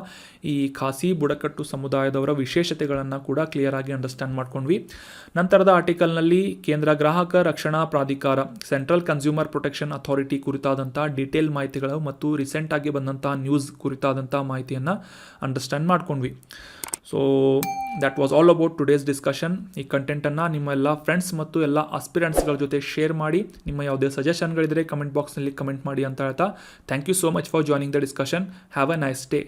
ಈ ಖಾಸಿ ಬುಡಕಟ್ಟು ಸಮುದಾಯದವರ ವಿಶೇಷತೆಗಳನ್ನು ಕೂಡ ಕ್ಲಿಯರ್ ಆಗಿ ಅಂಡರ್ಸ್ಟ್ಯಾಂಡ್ ಮಾಡ್ಕೊಂಡ್ವಿ. ನಂತರದ ಆರ್ಟಿಕಲ್ನಲ್ಲಿ ಕೇಂದ್ರ ಗ್ರಾಹಕ ರಕ್ಷಣಾ ಪ್ರಾಧಿಕಾರ ಸೆಂಟ್ರಲ್ ಕನ್ಸ್ಯೂಮರ್ ಪ್ರೊಟೆಕ್ಷನ್ ಅಥಾರಿಟಿ ಕುರಿತಾದಂಥ ಡೀಟೇಲ್ ಮಾಹಿತಿಗಳು ಮತ್ತು ರೀಸೆಂಟಾಗಿ ಬಂದಂಥ ನ್ಯೂಸ್ ಕುರಿತಾದಂಥ ಮಾಹಿತಿಯನ್ನು ಅಂಡರ್ಸ್ಟ್ಯಾಂಡ್ ಮಾಡ್ಕೊಂಡ್ವಿ. So that was all about today's discussion. ಈ ಕಂಟೆಂಟನ್ನು ನಿಮ್ಮ ಎಲ್ಲ ಫ್ರೆಂಡ್ಸ್ ಮತ್ತು ಎಲ್ಲ ಆಸ್ಪಿರೆಂಟ್ಸ್ಗಳ ಜೊತೆ ಶೇರ್ ಮಾಡಿ. ನಿಮ್ಮ ಯಾವುದೇ ಸಜೆಷನ್ಗಳಿದ್ದರೆ ಕಮೆಂಟ್ ಬಾಕ್ಸ್ನಲ್ಲಿ ಕಮೆಂಟ್ ಮಾಡಿ ಅಂತ ಹೇಳ್ತಾ thank you so much for joining the discussion. Have a nice day.